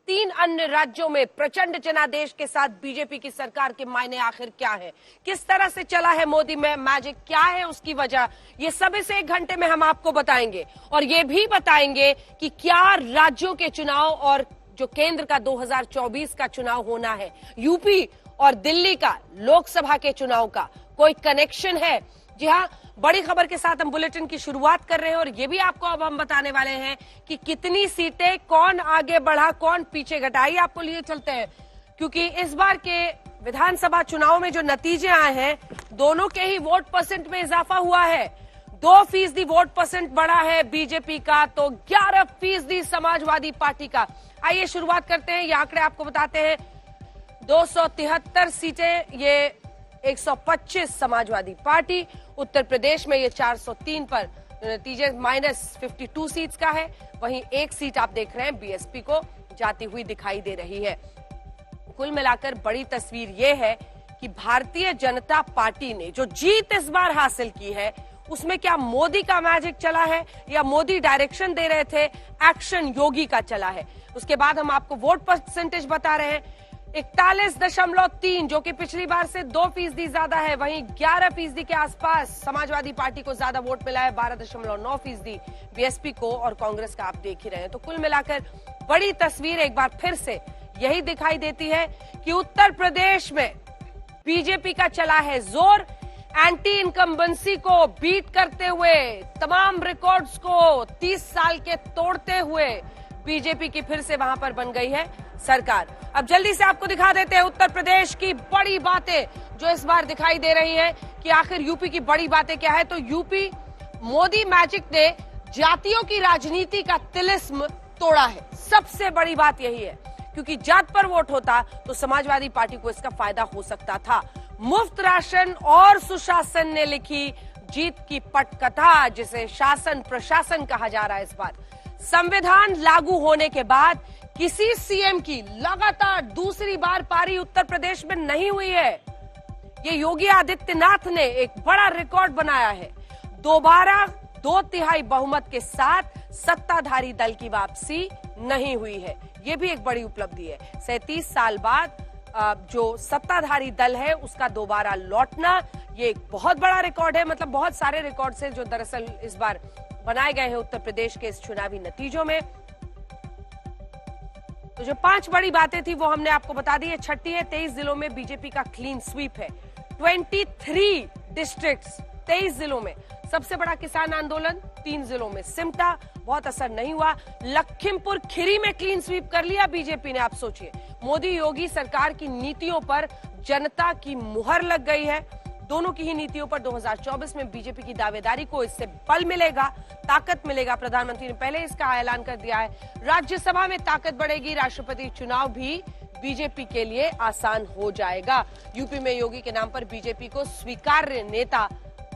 3 अन्य राज्यों में प्रचंड जनादेश के साथ बीजेपी की सरकार के मायने आखिर क्या है, किस तरह से चला है मोदी में मैजिक, क्या है उसकी वजह, ये सब इस 1 घंटे में हम आपको बताएंगे। और ये भी बताएंगे कि क्या राज्यों के चुनाव और जो केंद्र का 2024 का चुनाव होना है, यूपी और दिल्ली का लोकसभा के चुनाव का कोई कनेक्शन है। जी हाँ, बड़ी खबर के साथ हम बुलेटिन की शुरुआत कर रहे हैं और ये भी आपको अब हम बताने वाले हैं कि कितनी सीटें, कौन आगे बढ़ा, कौन पीछे घटा। आइए आपको लिए चलते हैं, क्योंकि इस बार के विधानसभा चुनाव में जो नतीजे आए हैं, दोनों के ही वोट परसेंट में इजाफा हुआ है। 2% वोट परसेंट बढ़ा है बीजेपी का, तो 11% समाजवादी पार्टी का। आइए शुरुआत करते हैं, ये आंकड़े आपको बताते हैं। 273 सीटें, ये 125 समाजवादी पार्टी। उत्तर प्रदेश में ये 403 पर नतीजे -52 सीट्स का है। वहीं 1 सीट आप देख रहे हैं बीएसपी को जाती हुई दिखाई दे रही है। कुल मिलाकर बड़ी तस्वीर ये है कि भारतीय जनता पार्टी ने जो जीत इस बार हासिल की है, उसमें क्या मोदी का मैजिक चला है या मोदी डायरेक्शन दे रहे थे, एक्शन योगी का चला है। उसके बाद हम आपको वोट परसेंटेज बता रहे हैं। 41.3 जो कि पिछली बार से 2% ज्यादा है। वहीं 11% के आसपास समाजवादी पार्टी को ज्यादा वोट मिला है, 12.9% बीएसपी को, और कांग्रेस का आप देख ही रहे हैं। तो कुल मिलाकर बड़ी तस्वीर एक बार फिर से यही दिखाई देती है कि उत्तर प्रदेश में बीजेपी का चला है जोर। एंटी इनकम्बेंसी को बीट करते हुए, तमाम रिकॉर्ड्स को 30 साल के तोड़ते हुए बीजेपी की फिर से वहां पर बन गई है सरकार। अब जल्दी से आपको दिखा देते हैं उत्तर प्रदेश की बड़ी बातें जो इस बार दिखाई दे रही हैं कि आखिर यूपी की बड़ी बातें क्या है। तो यूपी मोदी मैजिक ने जातियों की राजनीति का तिलिस्म तोड़ा है। सबसे बड़ी बात यही है, क्योंकि जात पर वोट होता तो समाजवादी पार्टी को इसका फायदा हो सकता था। मुफ्त राशन और सुशासन ने लिखी जीत की पटकथा, जिसे शासन प्रशासन कहा जा रहा है। इस बार संविधान लागू होने के बाद किसी सीएम की लगातार दूसरी बार पारी उत्तर प्रदेश में नहीं हुई है। ये योगी आदित्यनाथ ने एक बड़ा रिकॉर्ड बनाया है। दोबारा 2/3 बहुमत के साथ सत्ताधारी दल की वापसी नहीं हुई है। ये भी एक बड़ी उपलब्धि है। 37 साल बाद जो सत्ताधारी दल है उसका दोबारा लौटना, ये एक बहुत बड़ा रिकॉर्ड है। मतलब बहुत सारे रिकॉर्ड है जो दरअसल इस बार बनाए गए हैं उत्तर प्रदेश के इस चुनावी नतीजों में। तो जो 5 बड़ी बातें थी वो हमने आपको बता दी है। छठी है, 23 जिलों में बीजेपी का क्लीन स्वीप है। 23 डिस्ट्रिक्ट्स 23 जिलों में। सबसे बड़ा किसान आंदोलन 3 जिलों में सिमटा, बहुत असर नहीं हुआ। लखीमपुर खीरी में क्लीन स्वीप कर लिया बीजेपी ने। आप सोचिए, मोदी योगी सरकार की नीतियों पर जनता की मुहर लग गई है। दोनों की ही नीतियों पर 2024 में बीजेपी की दावेदारी को इससे बल मिलेगा, ताकत मिलेगा। प्रधानमंत्री ने पहले इसका ऐलान कर दिया है। राज्यसभा में ताकत बढ़ेगी। राष्ट्रपति चुनाव भी बीजेपी के लिए आसान हो जाएगा। यूपी में योगी के नाम पर बीजेपी को स्वीकार्य नेता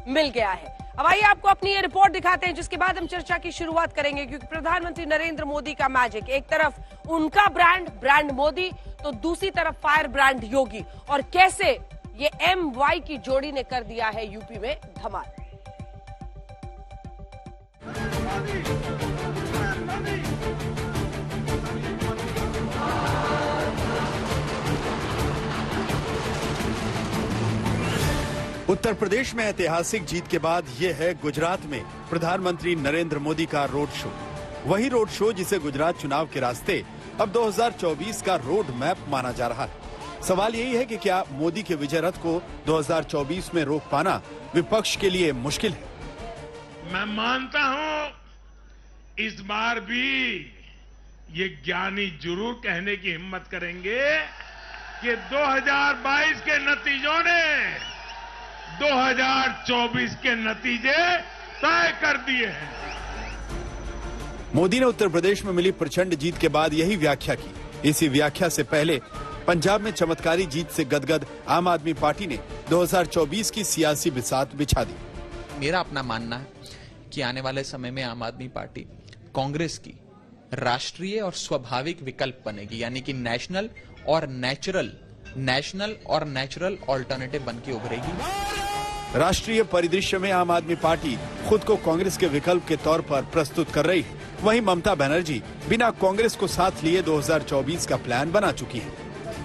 मिल गया है। अब आइए आपको अपनी ये रिपोर्ट दिखाते हैं, जिसके बाद हम चर्चा की शुरुआत करेंगे। क्योंकि प्रधानमंत्री नरेंद्र मोदी का मैजिक, एक तरफ उनका ब्रांड मोदी, तो दूसरी तरफ फायर ब्रांड योगी, और कैसे ये MY की जोड़ी ने कर दिया है यूपी में धमाल। उत्तर प्रदेश में ऐतिहासिक जीत के बाद ये है गुजरात में प्रधानमंत्री नरेंद्र मोदी का रोड शो। वही रोड शो जिसे गुजरात चुनाव के रास्ते अब 2024 का रोड मैप माना जा रहा है। सवाल यही है कि क्या मोदी के विजय रथ को 2024 में रोक पाना विपक्ष के लिए मुश्किल है। मैं मानता हूं इस बार भी ये ज्ञानी जरूर कहने की हिम्मत करेंगे कि 2022 के नतीजों ने 2024 के नतीजे तय कर दिए हैं। मोदी ने उत्तर प्रदेश में मिली प्रचंड जीत के बाद यही व्याख्या की। इसी व्याख्या से पहले पंजाब में चमत्कारी जीत से गदगद आम आदमी पार्टी ने 2024 की सियासी बिसात बिछा दी। मेरा अपना मानना है कि आने वाले समय में आम आदमी पार्टी कांग्रेस की राष्ट्रीय और स्वाभाविक विकल्प बनेगी, यानी कि नेशनल और नेचुरल ऑल्टरनेटिव बन के उभरेगी। राष्ट्रीय परिदृश्य में आम आदमी पार्टी खुद को कांग्रेस के विकल्प के तौर पर प्रस्तुत कर रही है। वहीं ममता बनर्जी बिना कांग्रेस को साथ लिए 2024 का प्लान बना चुकी है।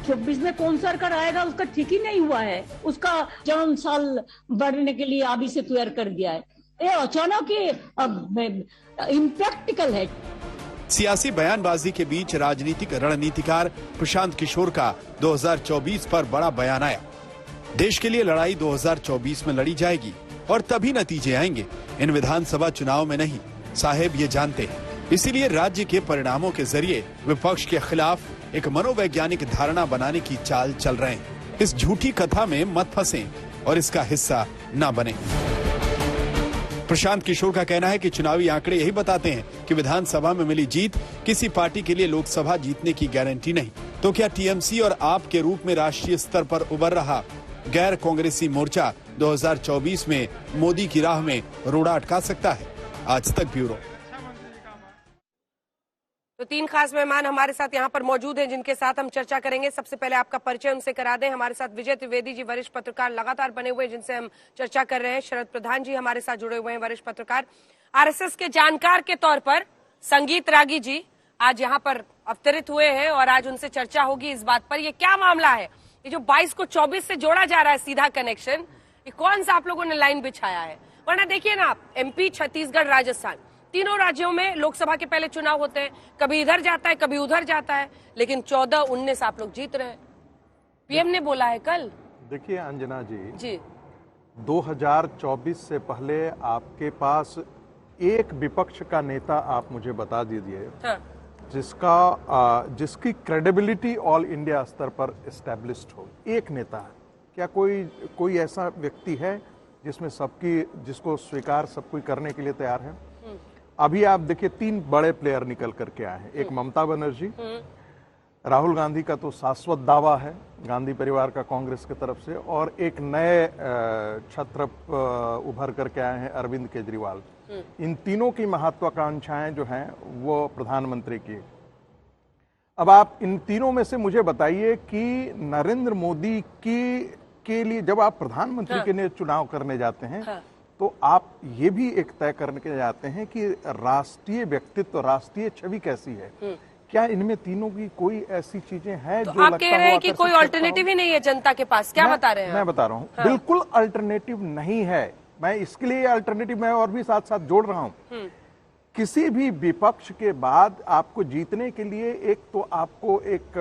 26 में कौन सरकार आएगा उसका ठीक ही नहीं हुआ है। उसका जन्म साल बढ़ने के लिए अभी से तैयार कर दिया है। ये अचानक इम्प्रैक्टिकल है। सियासी बयानबाजी के बीच राजनीतिक रणनीतिकार प्रशांत किशोर का 2024 पर बड़ा बयान आया। देश के लिए लड़ाई 2024 में लड़ी जाएगी और तभी नतीजे आएंगे, इन विधानसभा चुनाव में नहीं। साहेब ये जानते हैं, इसीलिए राज्य के परिणामों के जरिए विपक्ष के खिलाफ एक मनोवैज्ञानिक धारणा बनाने की चाल चल रहे हैं। इस झूठी कथा में मत फंसें और इसका हिस्सा न बने। प्रशांत किशोर का कहना है कि चुनावी आंकड़े यही बताते हैं कि विधानसभा में मिली जीत किसी पार्टी के लिए लोकसभा जीतने की गारंटी नहीं। तो क्या टीएमसी और आप के रूप में राष्ट्रीय स्तर पर उभर रहा गैर कांग्रेसी मोर्चा 2024 में मोदी की राह में रोड़ा अटका सकता है? आज तक ब्यूरो। तो 3 खास मेहमान हमारे साथ यहाँ पर मौजूद हैं जिनके साथ हम चर्चा करेंगे। सबसे पहले आपका परिचय उनसे करा दें। हमारे साथ विजय त्रिवेदी जी, वरिष्ठ पत्रकार लगातार बने हुए, जिनसे हम चर्चा कर रहे हैं। शरद प्रधान जी हमारे साथ जुड़े हुए हैं, वरिष्ठ पत्रकार। आरएसएस के जानकार के तौर पर संगीत रागी जी आज यहाँ पर अवतरित हुए हैं और आज उनसे चर्चा होगी इस बात पर। ये क्या मामला है, ये जो 22 को 24 से जोड़ा जा रहा है सीधा कनेक्शन, ये कौन सा आप लोगों ने लाइन बिछाया है? वरना देखिए ना आप, एमपी, छत्तीसगढ़, राजस्थान, तीनों राज्यों में लोकसभा के पहले चुनाव होते हैं, कभी इधर जाता है कभी उधर जाता है, लेकिन 14-19 आप लोग जीत रहे हैं। पीएम ने बोला है कल। देखिए अंजना जी 2024 से पहले आपके पास एक विपक्ष का नेता आप मुझे बता दीजिए, हाँ। जिसकी क्रेडिबिलिटी ऑल इंडिया स्तर पर एस्टेब्लिश्ड हो। एक नेता है क्या? कोई ऐसा व्यक्ति है जिसको स्वीकार सब कोई करने के लिए तैयार है? अभी आप देखिए 3 बड़े प्लेयर निकल करके आए हैं। एक ममता बनर्जी, राहुल गांधी का तो शाश्वत दावा है गांधी परिवार का कांग्रेस की तरफ से, और एक नए छत्र उभर करके आए हैं अरविंद केजरीवाल। इन तीनों की महत्वाकांक्षाएं जो हैं वो प्रधानमंत्री की। अब आप इन तीनों में से मुझे बताइए कि नरेंद्र मोदी के लिए जब आप प्रधानमंत्री के लिए चुनाव करने जाते हैं, तो आप ये भी एक तय करने के जाते हैं कि राष्ट्रीय व्यक्तित्व, राष्ट्रीय छवि कैसी है। क्या इनमें तीनों की कोई ऐसी चीजें हैं तो जो आप कह रहे हैं कि कोई अल्टरनेटिव ही नहीं है जनता के पास? क्या बता रहे हैं? मैं बता रहा हूँ, बिल्कुल अल्टरनेटिव नहीं है। मैं इसके लिए अल्टरनेटिव मैं और भी साथ साथ जोड़ रहा हूँ। किसी भी विपक्ष के बाद आपको जीतने के लिए एक तो आपको एक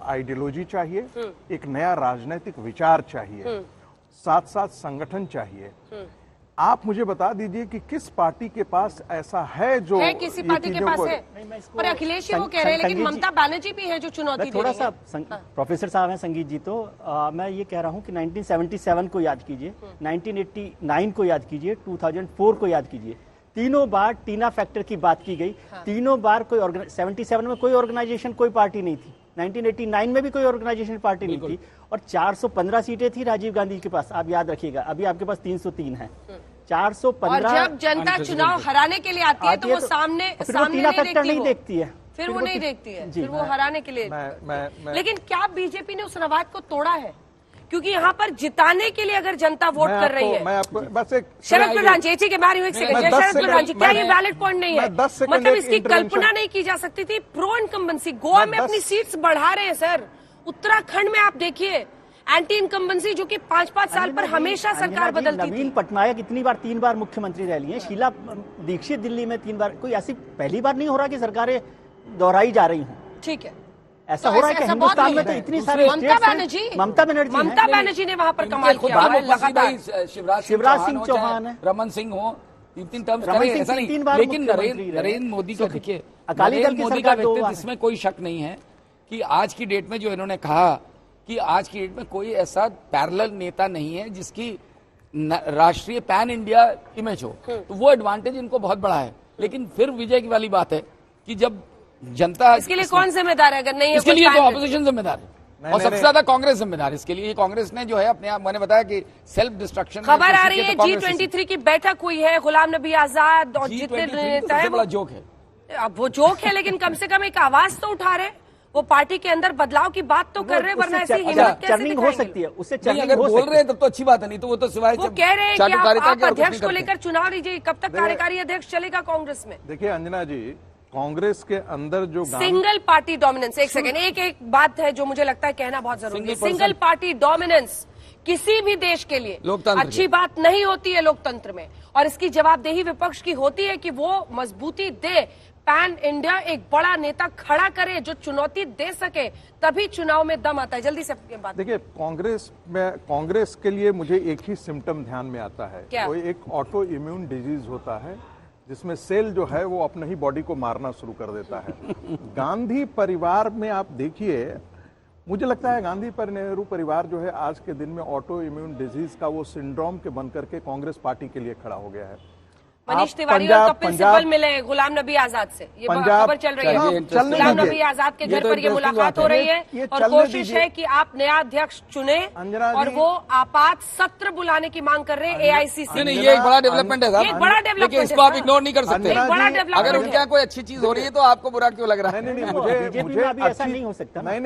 आइडियोलॉजी चाहिए, एक नया राजनीतिक विचार चाहिए, साथ साथ संगठन चाहिए। आप मुझे बता दीजिए कि किस पार्टी के पास ऐसा है जो है, किसी पार्टी के पास है? और अखिलेश ही वो कह रहे हैं, लेकिन ममता बनर्जी भी है जो चुनौती दे रही है। थोड़ा सा प्रोफेसर साहब हैं संगीत जी, तो मैं ये कह रहा हूँ कि 1977 को याद कीजिए, 1989 को याद कीजिए, 2004 को याद कीजिए। तीनों बार टीना फैक्टर की बात की गई। तीनों बार कोई 77 में कोई ऑर्गेनाइजेशन, कोई पार्टी नहीं थी। 1989 में भी कोई ऑर्गेनाइजेशन पार्टी नहीं थी, और 415 सीटें थी राजीव गांधी के पास। आप याद रखिएगा, अभी आपके पास 303 है। 415। और जब जनता चुनाव हराने के लिए आती है तो वो सामने टीना फैक्टर नहीं देखती है, फिर वो नहीं देखती है, फिर वो हराने के लिए। लेकिन क्या बीजेपी ने उस रवाज को तोड़ा है? क्योंकि यहाँ पर जिताने के लिए अगर जनता वोट कर रही है। शरद प्रधान जी, के बारे में शरद प्रधान जी, क्या ये वैलिड पॉइंट नहीं है? मतलब इसकी कल्पना नहीं की जा सकती थी। प्रो इनकम्बेंसी, गोवा में अपनी सीट्स बढ़ा रहे हैं सर। उत्तराखंड में आप देखिए एंटी इनकम्बेंसी, जो कि 5-5 साल पर हमेशा सरकार बदलती थी। नवीन पटनायक इतनी बार 3 बार मुख्यमंत्री रह लिए, शीला दीक्षित दिल्ली में 3 बार। कोई ऐसी पहली बार नहीं हो रहा कि सरकारें दोहराई जा रही हूँ। ठीक है, ऐसा हो रहा है कि हिंदुस्तान में तो इतनी सारी ममता बनर्जी ने वहां पर कमाल किया। शिवराज सिंह चौहान है, रमन सिंह हो, 3 टर्म्स करे, ऐसा नहीं। लेकिन नरेंद्र मोदी का देखिए, अकाली मोदी का व्यक्तित्व, इसमें कोई शक नहीं है कि आज की डेट में जो इन्होंने कहा कि आज की डेट में कोई ऐसा पैरेलल नेता नहीं है जिसकी राष्ट्रीय पैन इंडिया इमेज हो, तो वो एडवांटेज इनको बहुत बड़ा है। लेकिन फिर विजय की वाली बात है कि जब जनता इसके लिए कौन जिम्मेदार है? अगर नहीं है इसके लिए तो ऑपोजिशन जिम्मेदार है, और सबसे ज्यादा कांग्रेस जिम्मेदार है इसके लिए। कांग्रेस ने जो है अपने आप, मैंने बताया कि सेल्फ डिस्ट्रक्शन। खबर आ रही है G23 की बैठक हुई है, गुलाम नबी आजाद और जितने नेता हैं, बड़ा जोक है। अब वो जोक है, लेकिन कम से कम एक आवाज तो उठा रहे। वो पार्टी के अंदर बदलाव की बात तो कर रहे हैं, वरना ऐसी हिम्मत कैसे चर्निंग हो दिखाएंगे? सकती है, उससे नहीं, चर्निंग अगर हो बोल सकती रहे हैं तब तो अच्छी बात है, नहीं तो वो तो सिवाय वो कह रहे हैं कि चाटुकारिता आप के और कुछ अध्यक्ष नहीं को करते। लेकर चुनाव लीजिए, कब तक कार्यकारी अध्यक्ष चलेगा कांग्रेस में? देखिए अंजना जी, कांग्रेस के अंदर जो सिंगल पार्टी डोमिनेंस, एक सेकेंड, एक बात है जो मुझे लगता है कहना बहुत जरूरी है। सिंगल पार्टी डोमिनेंस किसी भी देश के लिए लोकतंत्र अच्छी बात नहीं होती है लोकतंत्र में, और इसकी जवाबदेही विपक्ष की होती है कि वो मजबूती दे, पैन इंडिया एक बड़ा नेता खड़ा करे जो चुनौती दे सके, तभी चुनाव में दम आता है। जल्दी से बात। देखिए, कांग्रेस के लिए मुझे एक ही सिम्टम ध्यान में आता है। क्या? वो एक ऑटो इम्यून डिजीज होता है जिसमें सेल जो है वो अपने ही बॉडी को मारना शुरू कर देता है। गांधी परिवार में आप देखिए, मुझे लगता है गांधी पर नेहरू परिवार जो है आज के दिन में ऑटो इम्यून डिजीज का वो सिंड्रोम के बन करके कांग्रेस पार्टी के लिए खड़ा हो गया है। मनीष तिवारी और कपिल सिब्बल मिले गुलाम नबी आजाद से, ये खबर चल रही है। गुलाम नबी आजाद के घर पर ये मुलाकात हो रही है और कोशिश है कि आप नया अध्यक्ष चुने, और वो आपात सत्र बुलाने की मांग कर रहे हैं एआईसीसी। नहीं, ये एक बड़ा डेवलपमेंट है साहब, एक बड़ा डेवलपमेंट है, इसको आप इग्नोर नहीं कर सकते। एक बड़ा डेवलपमेंट अगर उनके यहाँ कोई अच्छी चीज हो रही है तो आपको बुरा क्यों लग रहा है? नहीं, बीजेपी में अभी ऐसा नहीं हो सकता। नहीं,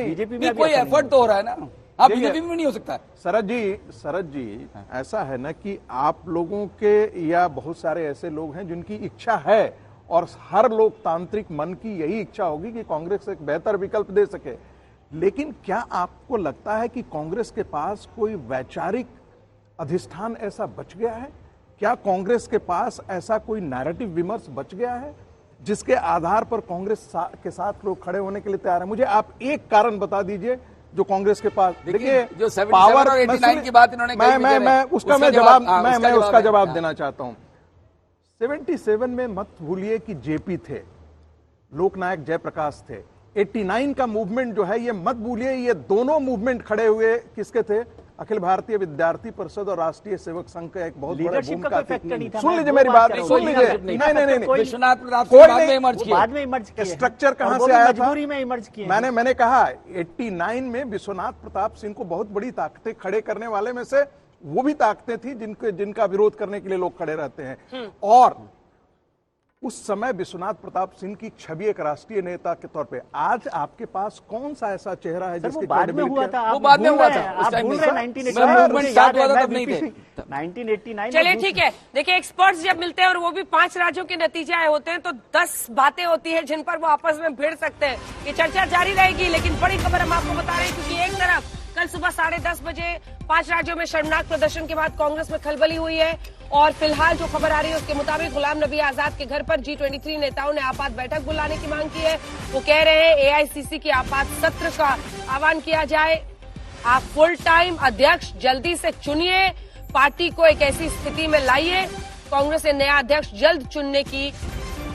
बीजेपी में कोई एफर्ट तो हो रहा है ना, आप बीजेपी में नहीं हो सकता। शरद जी, ऐसा है ना कि आप लोगों के या बहुत सारे ऐसे लोग हैं जिनकी इच्छा है, और हर लोकतांत्रिक मन की यही इच्छा होगी कि कांग्रेस एक बेहतर विकल्प दे सके। लेकिन क्या आपको लगता है कि कांग्रेस के पास कोई वैचारिक अधिष्ठान ऐसा बच गया है? क्या कांग्रेस के पास ऐसा कोई नैरेटिव विमर्श बच गया है जिसके आधार पर कांग्रेस के साथ लोग खड़े होने के लिए तैयार है? मुझे आप एक कारण बता दीजिए जो कांग्रेस के पास। देखिए, जो 77 और 89 की बात इन्होंने कही, मैं उसका जवाब देना चाहता हूं। 77 में मत भूलिए कि जेपी थे, लोकनायक जयप्रकाश थे। 89 का मूवमेंट जो है, ये मत भूलिए, ये दोनों मूवमेंट खड़े हुए किसके थे? अखिल भारतीय विद्यार्थी परिषद और राष्ट्रीय सेवक संघ का एक बहुत बड़ा भूमिका थी। सुन लीजिए मेरी बात, सुन लीजिए। नहीं, विश्वनाथ प्रताप सिंह बाद में इमर्ज किए। स्ट्रक्चर कहां से आया था? मजबूरी में इमर्ज किए। मैंने कहा 89 में विश्वनाथ प्रताप सिंह को बहुत बड़ी ताकतें खड़े करने वाले में से वो भी ताकतें थी जिनका विरोध करने के लिए लोग खड़े रहते हैं। और उस समय विश्वनाथ प्रताप सिंह की छवि एक राष्ट्रीय नेता के तौर पे, आज आपके पास कौन सा ऐसा चेहरा है जिसके बाद में हुआ था? वो बाद में हुआ था, आप भूल रहे हैं 1989। चलिए ठीक है, देखिए एक्सपर्ट्स जब मिलते हैं और वो भी 5 राज्यों के नतीजे आए होते हैं तो 10 बातें होती है जिन पर वो आपस में भिड़ सकते हैं। ये चर्चा जारी रहेगी, लेकिन बड़ी खबर हम आपको बता रहे हैं, क्योंकि एक तरफ कल सुबह 10:30 बजे 5 राज्यों में शर्मनाक प्रदर्शन के बाद कांग्रेस में खलबली हुई है, और फिलहाल जो खबर आ रही है उसके मुताबिक गुलाम नबी आजाद के घर पर G23 नेताओं ने आपात बैठक बुलाने की मांग की है। वो कह रहे हैं एआईसीसी की आपात सत्र का आह्वान किया जाए, आप फुल टाइम अध्यक्ष जल्दी से चुनिए, पार्टी को एक ऐसी स्थिति में लाइए। कांग्रेस ने नया अध्यक्ष जल्द चुनने की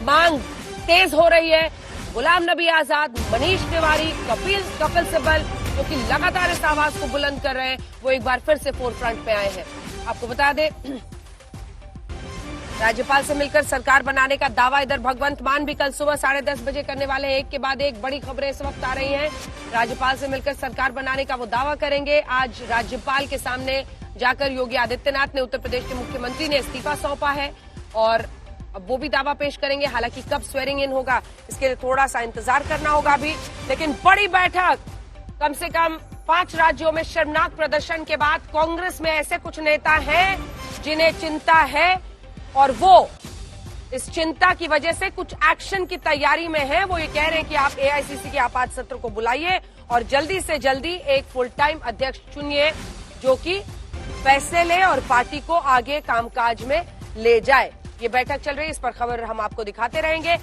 मांग तेज हो रही है। गुलाम नबी आजाद, मनीष तिवारी, कपिल सिब्बल जो कि लगातार इस आवाज को बुलंद कर रहे हैं, वो एक बार फिर से फोरफ्रंट पे आए हैं। आपको बता दें, राज्यपाल से मिलकर सरकार बनाने का दावा इधर भगवंत मान भी कल सुबह 10:30 बजे करने वाले हैं। एक के बाद एक बड़ी खबरें इस वक्त आ रही हैं। राज्यपाल से मिलकर सरकार बनाने का वो दावा करेंगे। आज राज्यपाल के सामने जाकर योगी आदित्यनाथ ने, उत्तर प्रदेश के मुख्यमंत्री ने इस्तीफा सौंपा है, और अब वो भी दावा पेश करेंगे। हालांकि कब स्वेरिंग इन होगा इसके लिए थोड़ा सा इंतजार करना होगा अभी, लेकिन बड़ी बैठक, कम से कम 5 राज्यों में शर्मनाक प्रदर्शन के बाद कांग्रेस में ऐसे कुछ नेता हैं जिन्हें चिंता है, और वो इस चिंता की वजह से कुछ एक्शन की तैयारी में है। वो ये कह रहे हैं कि आप एआईसीसी के आपात सत्र को बुलाइए और जल्दी से जल्दी एक फुल टाइम अध्यक्ष चुनिए जो कि फैसले ले और पार्टी को आगे कामकाज में ले जाए। ये बैठक चल रही है, इस पर खबर हम आपको दिखाते रहेंगे।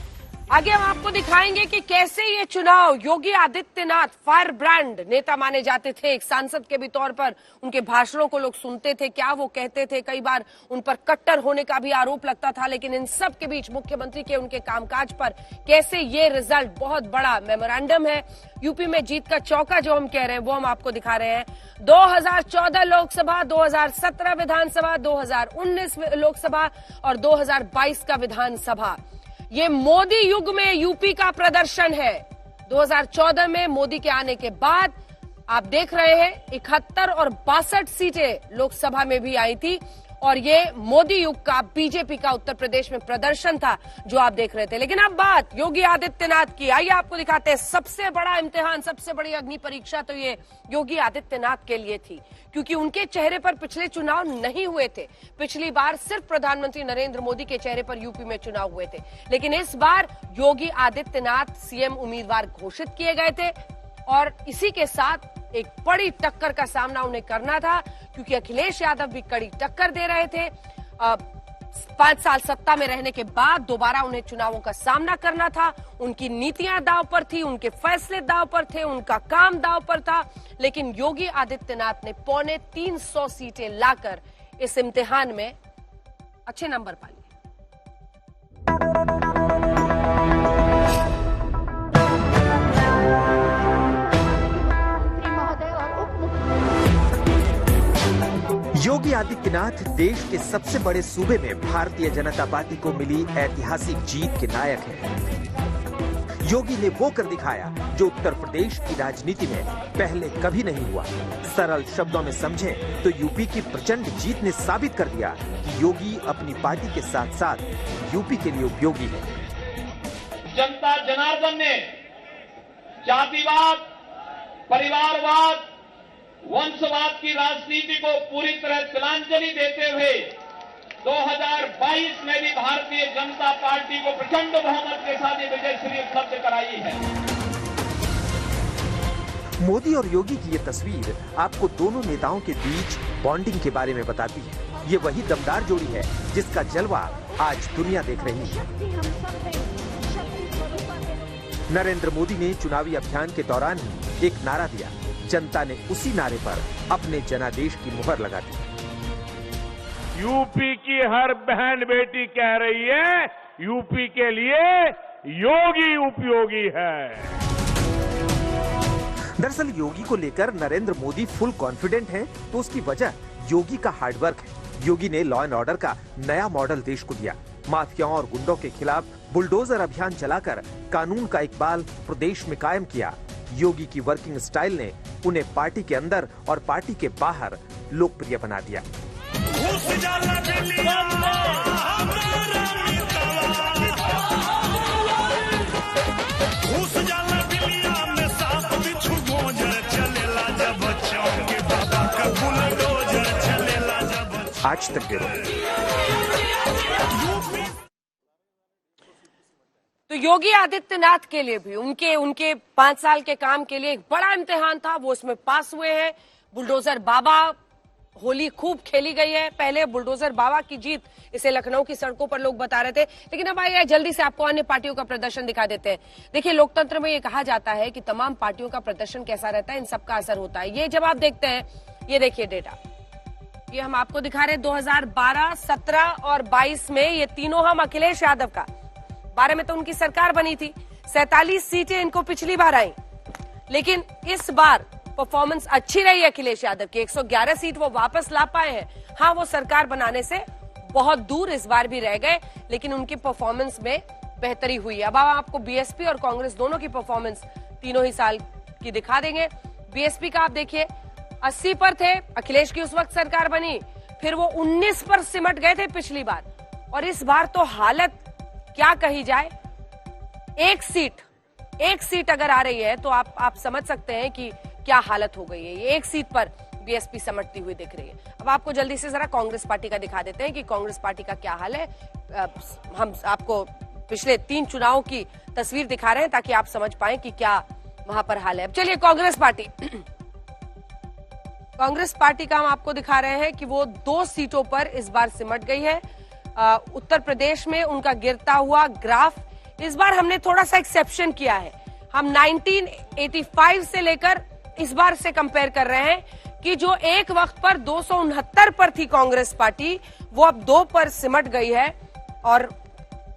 आगे हम आपको दिखाएंगे कि कैसे ये चुनाव, योगी आदित्यनाथ फायर ब्रांड नेता माने जाते थे, एक सांसद के भी तौर पर उनके भाषणों को लोग सुनते थे, क्या वो कहते थे, कई बार उन पर कट्टर होने का भी आरोप लगता था, लेकिन इन सब के बीच मुख्यमंत्री के उनके कामकाज पर कैसे ये रिजल्ट बहुत बड़ा मेमोरेंडम है। यूपी में जीत का चौका जो हम कह रहे हैं वो हम आपको दिखा रहे हैं। 2014 लोकसभा, 2017 विधानसभा, 2019 लोकसभा और 2022 का विधानसभा, ये मोदी युग में यूपी का प्रदर्शन है। 2014 में मोदी के आने के बाद आप देख रहे हैं 71 और 62 सीटें लोकसभा में भी आई थी, और ये मोदी युग का बीजेपी का उत्तर प्रदेश में प्रदर्शन था जो आप देख रहे थे। लेकिन अब बात योगी आदित्यनाथ की, आइए आपको दिखाते हैं। सबसे बड़ा इम्तिहान, सबसे बड़ी अग्नि परीक्षा तो ये योगी आदित्यनाथ के लिए थी, क्योंकि उनके चेहरे पर पिछले चुनाव नहीं हुए थे। पिछली बार सिर्फ प्रधानमंत्री नरेंद्र मोदी के चेहरे पर यूपी में चुनाव हुए थे, लेकिन इस बार योगी आदित्यनाथ सीएम उम्मीदवार घोषित किए गए थे और इसी के साथ एक बड़ी टक्कर का सामना उन्हें करना था, क्योंकि अखिलेश यादव भी कड़ी टक्कर दे रहे थे। 5 साल सत्ता में रहने के बाद दोबारा उन्हें चुनावों का सामना करना था। उनकी नीतियां दांव पर थी, उनके फैसले दांव पर थे, उनका काम दांव पर था। लेकिन योगी आदित्यनाथ ने 350 सीटें लाकर इस इम्तिहान में अच्छे नंबर पा लिए। योगी आदित्यनाथ देश के सबसे बड़े सूबे में भारतीय जनता पार्टी को मिली ऐतिहासिक जीत के नायक हैं। योगी ने वो कर दिखाया जो उत्तर प्रदेश की राजनीति में पहले कभी नहीं हुआ। सरल शब्दों में समझें तो यूपी की प्रचंड जीत ने साबित कर दिया कि योगी अपनी पार्टी के साथ साथ यूपी के लिए उपयोगी है। जनता जनार्दन ने जातिवाद, परिवारवाद, वंशवाद की राजनीति को पूरी तरह तिलांजलि देते हुए 2022 में भी भारतीय जनता पार्टी को प्रचंड बहुमत के साथ विजय श्री उपलब्ध कराई है। मोदी और योगी की ये तस्वीर आपको दोनों नेताओं के बीच बॉन्डिंग के बारे में बताती है। ये वही दमदार जोड़ी है जिसका जलवा आज दुनिया देख रही है। नरेंद्र मोदी ने चुनावी अभियान के दौरान ही एक नारा दिया। जनता ने उसी नारे पर अपने जनादेश की मुहर लगा दी। यूपी की हर बहन बेटी कह रही है, यूपी के लिए योगी उपयोगी है। दरअसल योगी को लेकर नरेंद्र मोदी फुल कॉन्फिडेंट हैं, तो उसकी वजह योगी का हार्डवर्क है। योगी ने लॉ एंड ऑर्डर का नया मॉडल देश को दिया। माफियाओं और गुंडों के खिलाफ बुलडोजर अभियान चलाकर कानून का इकबाल प्रदेश में कायम किया। योगी की वर्किंग स्टाइल ने उन्हें पार्टी के अंदर और पार्टी के बाहर लोकप्रिय बना दिया। आज तक ब्यूरो। तो योगी आदित्यनाथ के लिए भी उनके 5 साल के काम के लिए एक बड़ा इम्तिहान था, वो उसमें पास हुए हैं। बुलडोजर बाबा होली खूब खेली गई है। पहले बुलडोजर बाबा की जीत इसे लखनऊ की सड़कों पर लोग बता रहे थे, लेकिन अब आइए जल्दी से आपको अन्य पार्टियों का प्रदर्शन दिखा देते हैं। देखिए, लोकतंत्र में ये कहा जाता है कि तमाम पार्टियों का प्रदर्शन कैसा रहता है, इन सबका असर होता है। ये जब आप देखते हैं, ये देखिए डेटा, ये हम आपको दिखा रहे हैं 2012, 17 और 22 में। ये तीनों हम अखिलेश यादव का, 12 में तो उनकी सरकार बनी थी, 47 सीटें इनको पिछली बार आई, लेकिन इस बार परफॉर्मेंस अच्छी रही अखिलेश यादव की। 111 सीट वो वापस ला पाए हैं। हाँ, वो सरकार बनाने से बहुत दूर इस बार भी रह गए, लेकिन उनकी परफॉर्मेंस में बेहतरी हुई है। अब आपको बीएसपी और कांग्रेस दोनों की परफॉर्मेंस तीनों ही साल की दिखा देंगे। बीएसपी का आप देखिए, 80 पर थे, अखिलेश की उस वक्त सरकार बनी, फिर वो 19 पर सिमट गए थे पिछली बार, और इस बार तो हालत क्या कही जाए। एक सीट अगर आ रही है तो आप समझ सकते हैं कि क्या हालत हो गई है। ये एक सीट पर बीएसपी समटती हुई दिख रही है। अब आपको जल्दी से जरा कांग्रेस पार्टी का दिखा देते हैं कि कांग्रेस पार्टी का क्या हाल है। हम आपको पिछले 3 चुनावों की तस्वीर दिखा रहे हैं ताकि आप समझ पाएं कि क्या वहां पर हाल है। अब चलिए, कांग्रेस पार्टी का हम आपको दिखा रहे हैं कि वो 2 सीटों पर इस बार सिमट गई है। उत्तर प्रदेश में उनका गिरता हुआ ग्राफ, इस बार हमने थोड़ा सा एक्सेप्शन किया है। हम 1985 से लेकर इस बार से कंपेयर कर रहे हैं कि जो एक वक्त पर 269 पर थी कांग्रेस पार्टी, वो अब 2 पर सिमट गई है और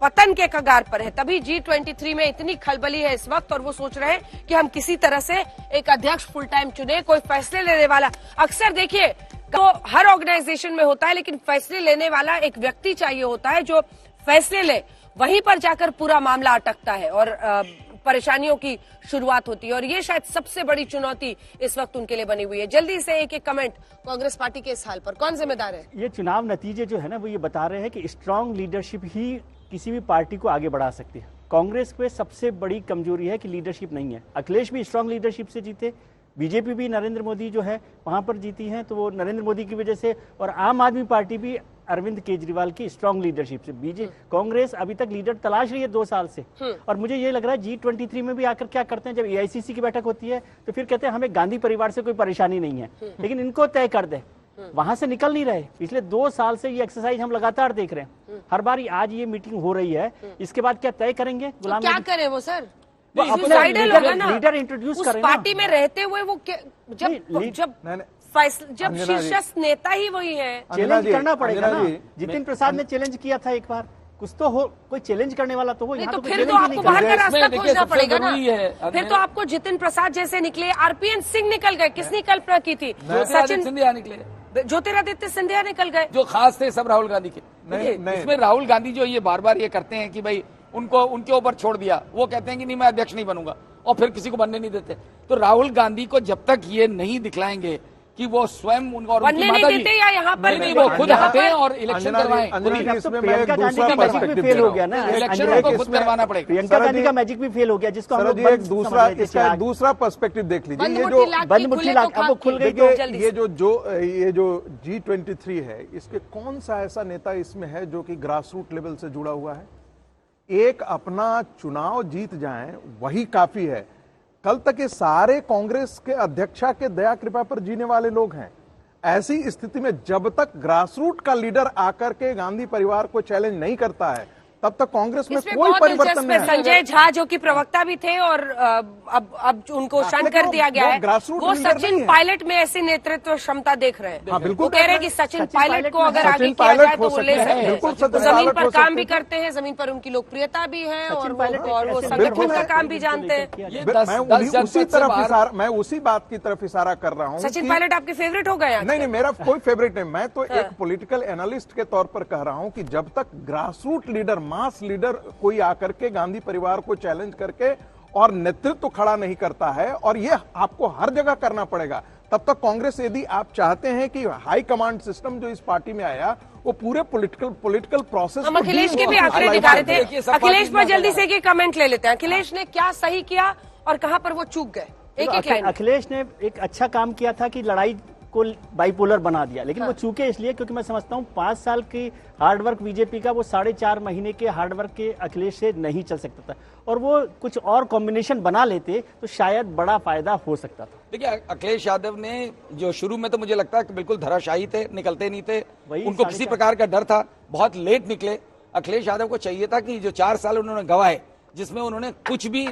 पतन के कगार पर है। तभी G23 में इतनी खलबली है इस वक्त, और वो सोच रहे हैं कि हम किसी तरह से एक अध्यक्ष फुल टाइम चुने, कोई फैसले लेने वाला। अक्सर देखिए, तो हर ऑर्गेनाइजेशन में होता है, लेकिन फैसले लेने वाला एक व्यक्ति चाहिए होता है जो फैसले ले, वहीं पर जाकर पूरा मामला अटकता है। और परेशानियों की शुरुआत होती है और ये शायद सबसे बड़ी चुनौती इस वक्त उनके लिए बनी हुई है। जल्दी से एक एक कमेंट कांग्रेस पार्टी के इस हाल पर, कौन जिम्मेदार है? ये चुनाव नतीजे जो है ना वो ये बता रहे हैं कि स्ट्रांग लीडरशिप ही किसी भी पार्टी को आगे बढ़ा सकती है। कांग्रेस पे सबसे बड़ी कमजोरी है कि लीडरशिप नहीं है। अखिलेश भी स्ट्रांग लीडरशिप से जीते, बीजेपी भी नरेंद्र मोदी जो है वहां पर जीती है तो वो नरेंद्र मोदी की वजह से, और आम आदमी पार्टी भी अरविंद केजरीवाल की स्ट्रांग लीडरशिप से। कांग्रेस अभी तक लीडर तलाश रही है 2 साल से और मुझे ये लग रहा है G23 में भी आकर क्या करते हैं, जब AICC की बैठक होती है तो फिर कहते हैं हमें गांधी परिवार से कोई परेशानी नहीं है, लेकिन इनको तय कर दे, वहां से निकल नहीं रहे। पिछले 2 साल से ये एक्सरसाइज हम लगातार देख रहे हैं, हर बार आज ये मीटिंग हो रही है, इसके बाद क्या तय करेंगे? तो क्या करें वो सर? लीडर इंट्रोड्यूस करें पार्टी में रहते हुए वो जब शीर्ष नेता ही वही है। चैलेंज करना पड़ेगा ना। जितिन प्रसाद ने चैलेंज किया था एक बार, कुछ तो हो, कोई चैलेंज करने वाला तो हो। तो फिर तो आपको बाहर का रास्ता खोजना पड़ेगा ना। फिर तो आपको जितिन प्रसाद जैसे निकले, RPN सिंह निकल गए, किसने कल्पना की थी? सचिन सिंधिया निकले, ज्योतिरादित्य सिंधिया निकल गए, जो खास थे सब राहुल गांधी के। इसमें राहुल गांधी जो ये बार बार ये करते हैं कि भाई उनके ऊपर छोड़ दिया, वो कहते हैं कि नहीं मैं अध्यक्ष नहीं बनूंगा और फिर किसी को बनने नहीं देते। तो राहुल गांधी को जब तक ये नहीं दिखलाएंगे कि वो स्वयं उनका और उनकी माता जी या यहाँ पर नहीं वो खुद आते और इलेक्शन करवाएं। प्रियंका गांधी का मैजिक भी फेल हो गया ना, इलेक्शन उनको खुद करवाना पड़ेगा। प्रियंका गांधी का मैजिक भी फेल हो गया, जिसको हम लोग एक दूसरा पर्सपेक्टिव देख लीजिए। ये जो बंद मुट्ठी लाख अब वो खुल गई। ये जो G23 है, इसके कौन सा ऐसा नेता इसमें है जो कि ग्रास रूट लेवल से जुड़ा हुआ है? एक अपना चुनाव जीत जाएं वही काफी है। कल तक ये सारे कांग्रेस के अध्यक्षा के दया कृपा पर जीने वाले लोग हैं। ऐसी स्थिति में जब तक ग्रासरूट का लीडर आकर के गांधी परिवार को चैलेंज नहीं करता है तब तक कांग्रेस में कोई परिवर्तन नहीं है। संजय झा जो कि प्रवक्ता भी थे और अब उनको शांत कर दिया गया है, वो सचिन पायलट में ऐसी नेतृत्व क्षमता देख रहे हैं। बिल्कुल कह रहे हैं कि सचिन पायलट को अगर आगे किया जाए तो वो ले सकते हैं। जमीन पर काम भी करते हैं, जमीन पर उनकी लोकप्रियता भी है और वो संगठन का काम भी जानते हैं। मैं उसी बात की तरफ इशारा कर रहा हूँ। सचिन पायलट आपके फेवरेट हो गए? नहीं, मेरा कोई फेवरेट नहीं। मैं तो एक पॉलिटिकल एनालिस्ट के तौर पर कह रहा हूँ कि जब तक ग्रासरूट लीडर, मास लीडर कोई आकर के गांधी परिवार को चैलेंज करके और नेतृत्व खड़ा नहीं करता है, और ये आपको हर जगह करना पड़ेगा, तब तक कांग्रेस, यदि आप चाहते हैं कि हाई कमांड सिस्टम जो इस पार्टी में आया वो पूरे पॉलिटिकल प्रोसेस। हम अखिलेश के भी आंकड़े दिखा रहे थे। अखिलेश पर जल्दी से एक कमेंट ले लेते हैं। अखिलेश ने क्या सही किया और कहां पर वो चूक गए? एक लाइन। अखिलेश ने एक अच्छा काम किया था कि लड़ाई को बाइपोलर बना दिया, लेकिन वो चूके इसलिए क्योंकि मैं समझता हूँ 5 साल की हार्डवर्क बीजेपी का वो 4.5 महीने के हार्डवर्क के अखिलेश से नहीं चल सकता था, और वो कुछ और कॉम्बिनेशन बना लेते तो शायद बड़ा फायदा हो सकता था। देखिए, अखिलेश यादव ने जो शुरू में तो मुझे लगता है कि बिल्कुल धराशायी थे, निकलते नहीं थे, उनको किसी प्रकार का डर था, बहुत लेट निकले। अखिलेश यादव को चाहिए था कि जो 4 साल उन्होंने गवाए, जिसमें उन्होंने कुछ भी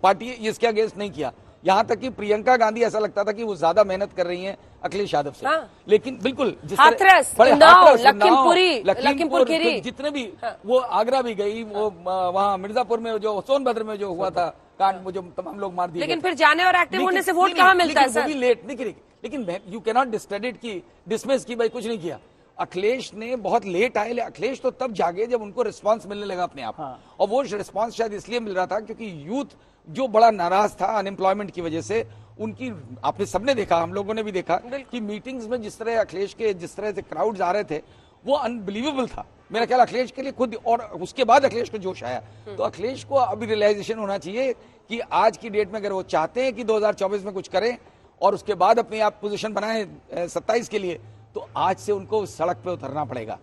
पार्टी इसके अगेंस्ट नहीं किया, यहाँ तक कि प्रियंका गांधी ऐसा लगता था कि वो ज्यादा मेहनत कर रही हैं अखिलेश यादव से। लेकिन बिल्कुल लखीमपुर खीरी, जितने भी वो आगरा भी गई, वो वहाँ मिर्जापुर में जो सोनभद्र में जो हुआ था कांड, वो जो तमाम लोग मार दिए। लेकिन फिर जाने और एक्टिव होने से वोट कहाँ मिलता है? वो भी लेट नहीं करेगी, लेकिन यू कैन नॉट डिस्क्रेडिट की, डिसमिस की भाई कुछ नहीं किया। अखिलेश ने बहुत लेट आए। अखिलेश तो तब जागे जब उनको रिस्पांस मिलने लगा अपने आप, और वो रिस्पांस शायद इसलिए मिल रहा था क्योंकि यूथ जो बड़ा नाराज था अनएम्प्लॉयमेंट की वजह से, उनकी आपने सबने देखा, हम लोगों ने भी देखा कि मीटिंग्स में जिस तरह अखिलेश के जिस तरह से क्राउड्स आ रहे थे वो अनबिलीवेबल था। मेरा ख्याल अखिलेश के लिए खुद, और उसके बाद अखिलेश को जोश आया। तो अखिलेश को अभी रियलाइजेशन होना चाहिए कि आज की डेट में अगर वो चाहते हैं कि 2024 में कुछ करें और उसके बाद अपनी आप पोजीशन बनाएं 27 के लिए, तो आज से उनको सड़क पे उतरना पड़ेगा।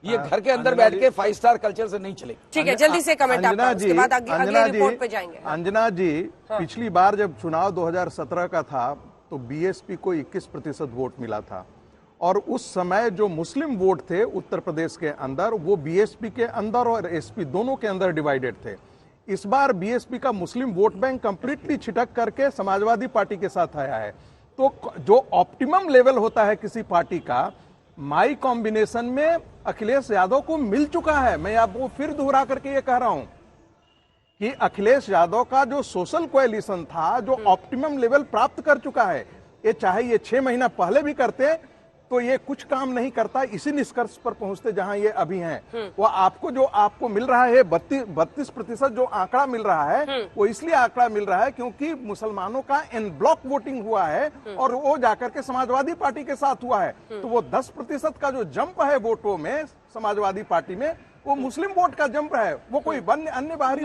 ये घर के अंदर बैठ के 5 स्टार कल्चर से नहीं चलेगा। ठीक है, जल्दी से कमेंट आपका, उसके बाद अगले रिपोर्ट पे जाएंगे। अंजना जी, पिछली बार जब चुनाव 2017 का था तो बीएसपी को 21% वोट मिला था, और उस समय जो मुस्लिम वोट थे उत्तर प्रदेश के अंदर, वो बीएसपी के अंदर और एसपी दोनों के अंदर डिवाइडेड थे। इस बार बीएसपी का मुस्लिम वोट बैंक कंप्लीटली छिटक करके समाजवादी पार्टी के साथ आया है। तो जो ऑप्टिमम लेवल होता है किसी पार्टी का, माई कॉम्बिनेशन में अखिलेश यादव को मिल चुका है। मैं आपको फिर दोहरा करके ये कह रहा हूं कि अखिलेश यादव का जो सोशल कोएलिशन था, जो ऑप्टिमम लेवल प्राप्त कर चुका है, ये चाहे ये 6 महीना पहले भी करते तो ये कुछ काम नहीं करता। इसी निष्कर्ष पर पहुंचते जहां ये अभी हैं, वो आपको जो आपको मिल रहा है 32% जो आंकड़ा मिल रहा है, वो इसलिए आंकड़ा मिल रहा है क्योंकि मुसलमानों का एन ब्लॉक वोटिंग हुआ है और वो जाकर के समाजवादी पार्टी के साथ हुआ है। तो वो 10% का जो जंप है वोटों में समाजवादी पार्टी में, वो मुस्लिम वोट का जंप है, वो कोई अन्य बाहरी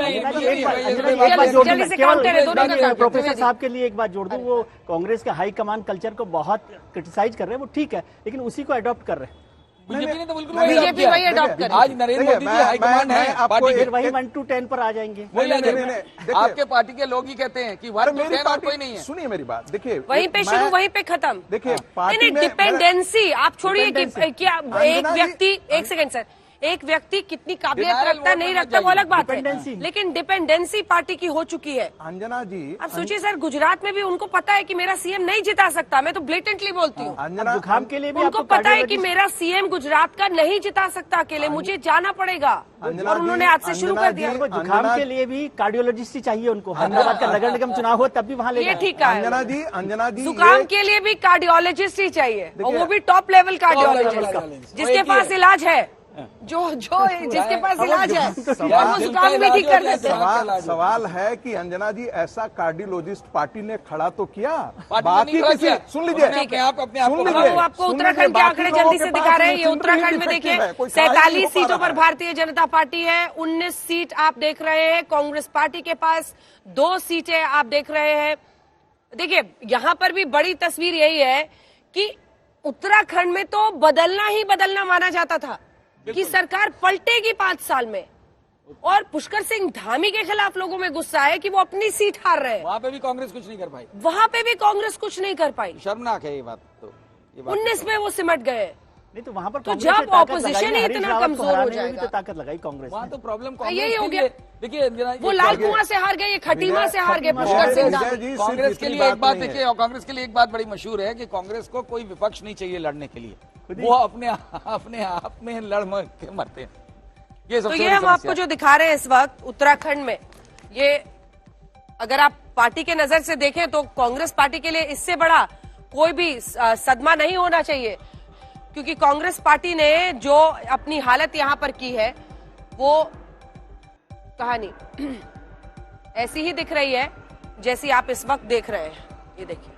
प्रोफेसर साहब के लिए एक बात जोड़ दूं, वो कांग्रेस के हाई कमान कल्चर को बहुत क्रिटिसाइज कर रहे हैं, वो ठीक है, लेकिन उसी को अडॉप्ट कर रहे हैं। बीजेपी ने तो बिल्कुल बीजेपी वही अडॉप्ट कर, आज नरेंद्र मोदी जी हाईकमान है पार्टी के, वही 1 to 10 पर आ जाएंगे। आपके पार्टी के लोग ही कहते हैं कि 1 to 10 और कोई नहीं है। सुनिए मेरी बात, देखिए वहीं पे शुरू वहीं पे खत्म। देखिए नहीं, डिपेंडेंसी आप छोड़िए कि क्या एक व्यक्ति, एक सेकंड सर, एक व्यक्ति कितनी काबिलियत रखता नहीं रखता वो अलग बात है, लेकिन डिपेंडेंसी पार्टी की हो चुकी है। अंजना जी, अब सोचिए सर, गुजरात में भी उनको पता है कि मेरा सीएम नहीं जिता सकता, मैं तो ब्लेटेंटली बोलती हूँ, जुकाम के लिए भी उनको पता है कि मेरा सीएम गुजरात का नहीं जिता सकता अकेले, मुझे जाना पड़ेगा, और उन्होंने आज से शुरू कर दिया। जुकाम के लिए भी कार्डियोलॉजिस्ट ही चाहिए उनको, हैदराबाद का नगर निगम चुनाव हो तब भी वहाँ ले, ये ठीक है। अंजना जी, जुकाम के लिए भी कार्डियोलॉजिस्ट ही चाहिए, और वो भी टॉप लेवल कार्डियोलॉजिस्ट जिसके पास इलाज है, जो जिसके पास इलाज है, वो जुकाम भी ठीक कर देते हैं। सवाल है कि अंजना जी, ऐसा कार्डियोलॉजिस्ट पार्टी ने खड़ा तो किया, बाकी किसी, सुन लीजिए, वो आपको उत्तराखंड के आंकड़े जल्दी से दिखा रहे हैं। ये उत्तराखंड में देखिए 47 सीटों पर भारतीय जनता पार्टी है, 19 सीट आप देख रहे हैं कांग्रेस पार्टी के पास, 2 सीटें आप देख रहे हैं। देखिए यहाँ पर भी बड़ी तस्वीर यही है कि उत्तराखंड में तो बदलना ही बदलना माना जाता था कि सरकार पलटेगी 5 साल में, और पुष्कर सिंह धामी के खिलाफ लोगों में गुस्सा है कि वो अपनी सीट हार रहे हैं। वहाँ पे भी कांग्रेस कुछ नहीं कर पाई, वहाँ पे भी कांग्रेस कुछ नहीं कर पाई, शर्मनाक है ये बात। तो 19 में वो सिमट गए, नहीं तो वहाँ पर तो जब ऑपोजिशन ही इतना कमजोर हो जाएगा तो ताकत लगाई कांग्रेस, वहाँ तो प्रॉब्लम यही हो गया। देखिए वो लाल कुआं से हार गए, खटीमा से हार गए पुष्कर सिंह धामी। कांग्रेस के लिए एक बात देखिए, और कांग्रेस के लिए एक बात बड़ी मशहूर है कि कांग्रेस को कोई विपक्ष नहीं चाहिए लड़ने के लिए, वो अपने आप में लड़ के मरते हैं। तो ये हम आपको जो दिखा रहे हैं इस वक्त उत्तराखंड में, ये अगर आप पार्टी के नजर से देखें तो कांग्रेस पार्टी के लिए इससे बड़ा कोई भी सदमा नहीं होना चाहिए, क्योंकि कांग्रेस पार्टी ने जो अपनी हालत यहां पर की है, वो कहानी ऐसी ही दिख रही है जैसी आप इस वक्त देख रहे हैं। ये देखिए,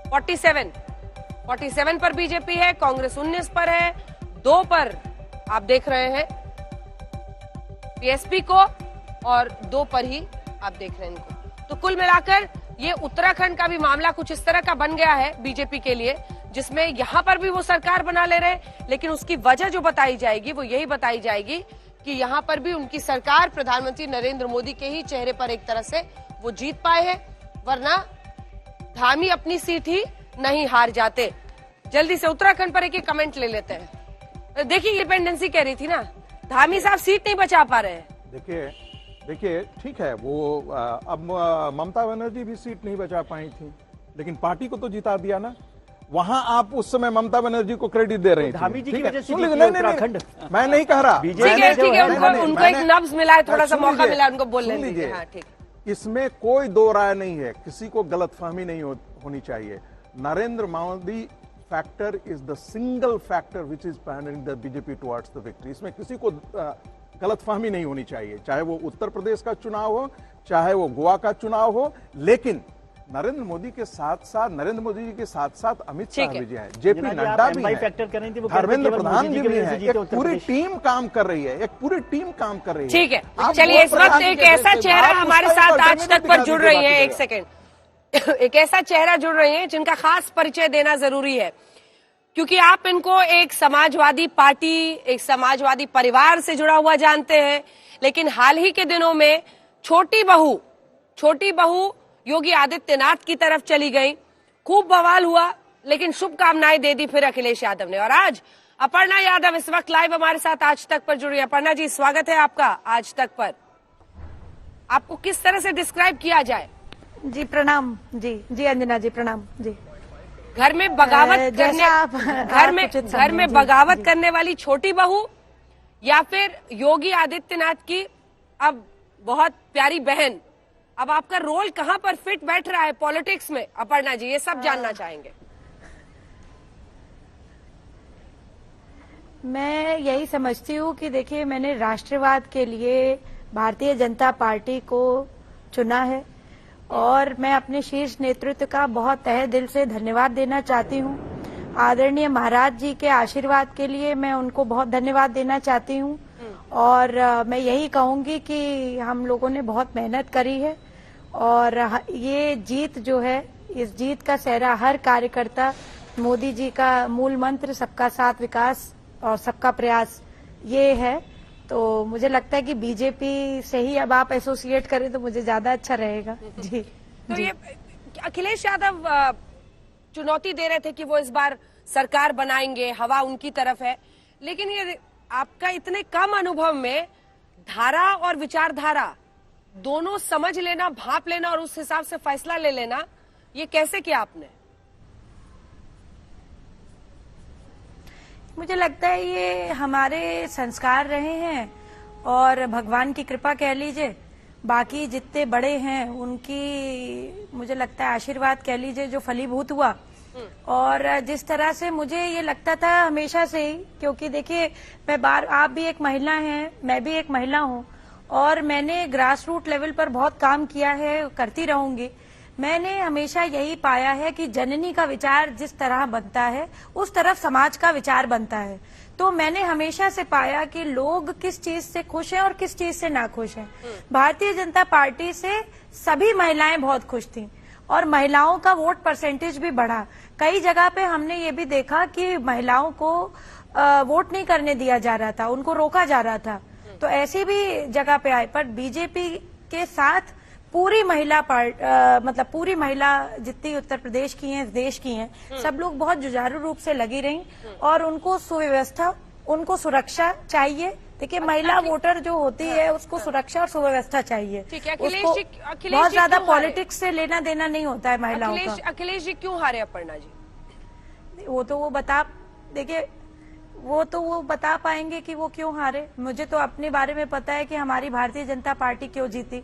फोर्टी सेवन पर बीजेपी है, कांग्रेस 19 पर है, 2 पर आप देख रहे हैं पीएसपी को, और 2 पर ही आप देख रहे हैं इनको। तो कुल मिलाकर ये उत्तराखंड का भी मामला कुछ इस तरह का बन गया है बीजेपी के लिए, जिसमें यहां पर भी वो सरकार बना ले रहे हैं, लेकिन उसकी वजह जो बताई जाएगी वो यही बताई जाएगी कि यहां पर भी उनकी सरकार प्रधानमंत्री नरेंद्र मोदी के ही चेहरे पर एक तरह से वो जीत पाए हैं, वरना धामी अपनी सीट ही नहीं हार जाते। जल्दी से उत्तराखंड पर एक कमेंट ले लेते हैं। देखिए, डिपेंडेंसी कह रही थी ना, धामी साहब सीट नहीं बचा पा रहे हैं। देखिए ठीक है, वो अब ममता बनर्जी भी सीट नहीं बचा पाई थी, लेकिन पार्टी को तो जिता दिया ना। वहां आप उस समय ममता बनर्जी को क्रेडिट दे रहे थे, धामी जी की वजह से उत्तराखंड, मैं नहीं कह रहा, ठीक है, उनको एक नब्ज मिला है, थोड़ा सा मौका मिला उनको बोलने दीजिए। हाँ, ठीक, इसमें कोई दो राय नहीं है, किसी को गलतफहमी नहीं होनी चाहिए। Narendra Modi factor is the single factor which is panelling the BJP towards the victory. इसमें किसी को गलतफहमी नहीं होनी चाहिए, चाहे वो उत्तर प्रदेश का चुनाव हो, चाहे वो गोवा का चुनाव हो, लेकिन नरेंद्र मोदी के साथ साथ, नरेंद्र मोदी जी के साथ साथ अमित शाह भी हैं, जेपी नड्डा भी हैं, धर्मेंद्र प्रधान जी भी हैं, एक पूरी टीम काम कर रही है, एक पूरी टीम काम कर रही है। ठीक है, चलिए इस वक्त एक ऐसा चेहरा हमारे साथ आज तक पर जुड़ रही है, एक सेकेंड, एक ऐसा चेहरा जुड़ रही है जिनका खास परिचय देना जरूरी है, क्योंकि आप इनको एक समाजवादी पार्टी, एक समाजवादी परिवार से जुड़ा हुआ जानते हैं, लेकिन हाल ही के दिनों में छोटी बहू योगी आदित्यनाथ की तरफ चली गई, खूब बवाल हुआ, लेकिन शुभकामनाएं दे दी फिर अखिलेश यादव ने। और आज अपर्णा यादव इस वक्त लाइव हमारे साथ आज तक पर जुड़ी है। अपर्णा जी, स्वागत है आपका आज तक पर। आपको किस तरह से डिस्क्राइब किया जाए? जी प्रणाम। जी अंजना जी प्रणाम। जी घर में बगावत घर में बगावत करने वाली छोटी बहू, या फिर योगी आदित्यनाथ की अब बहुत प्यारी बहन, अब आपका रोल कहां पर फिट बैठ रहा है पॉलिटिक्स में, अपर्णा जी, ये सब जानना चाहेंगे। मैं यही समझती हूँ कि देखिए, मैंने राष्ट्रवाद के लिए भारतीय जनता पार्टी को चुना है और मैं अपने शीर्ष नेतृत्व का बहुत तहे दिल से धन्यवाद देना चाहती हूँ। आदरणीय महाराज जी के आशीर्वाद के लिए मैं उनको बहुत धन्यवाद देना चाहती हूँ और मैं यही कहूंगी कि हम लोगों ने बहुत मेहनत करी है और ये जीत जो है, इस जीत का सेहरा हर कार्यकर्ता, मोदी जी का मूल मंत्र सबका साथ विकास और सबका प्रयास ये है। तो मुझे लगता है कि बीजेपी से ही अब आप एसोसिएट करें तो मुझे ज्यादा अच्छा रहेगा। जी तो जी। ये अखिलेश यादव चुनौती दे रहे थे कि वो इस बार सरकार बनाएंगे, हवा उनकी तरफ है, लेकिन ये आपका इतने कम अनुभव में धारा और विचारधारा दोनों समझ लेना, भांप लेना और उस हिसाब से फैसला ले लेना, ये कैसे किया आपने? मुझे लगता है ये हमारे संस्कार रहे हैं और भगवान की कृपा कह लीजिए, बाकी जितने बड़े हैं उनकी मुझे लगता है आशीर्वाद कह लीजिए जो फलीभूत हुआ। और जिस तरह से मुझे ये लगता था हमेशा से ही, क्योंकि देखिए आप भी एक महिला हैं, मैं भी एक महिला हूँ और मैंने ग्रास रूट लेवल पर बहुत काम किया है, करती रहूंगी। मैंने हमेशा यही पाया है कि जननी का विचार जिस तरह बनता है उस तरफ समाज का विचार बनता है। तो मैंने हमेशा से पाया कि लोग किस चीज से खुश हैं और किस चीज से नाखुश हैं। भारतीय जनता पार्टी से सभी महिलाएं बहुत खुश थीं और महिलाओं का वोट परसेंटेज भी बढ़ा। कई जगह पे हमने ये भी देखा कि महिलाओं को वोट नहीं करने दिया जा रहा था, उनको रोका जा रहा था। तो ऐसी भी जगह पे आए, पर बीजेपी के साथ पूरी महिला मतलब पूरी महिला जितनी उत्तर प्रदेश की हैं, देश की हैं, सब लोग बहुत जुझारू रूप से लगी रहीं और उनको सुव्यवस्था, उनको सुरक्षा चाहिए। देखिए, महिला वोटर जो होती है उसको सुरक्षा और सुव्यवस्था चाहिए। ठीक है, अखिलेश बहुत ज्यादा पॉलिटिक्स से लेना देना नहीं होता है महिलाओं का। अखिलेश जी क्यों हारे अपर्णा जी? वो बता पाएंगे कि वो क्यों हारे। मुझे तो अपने बारे में पता है कि हमारी भारतीय जनता पार्टी क्यों जीती।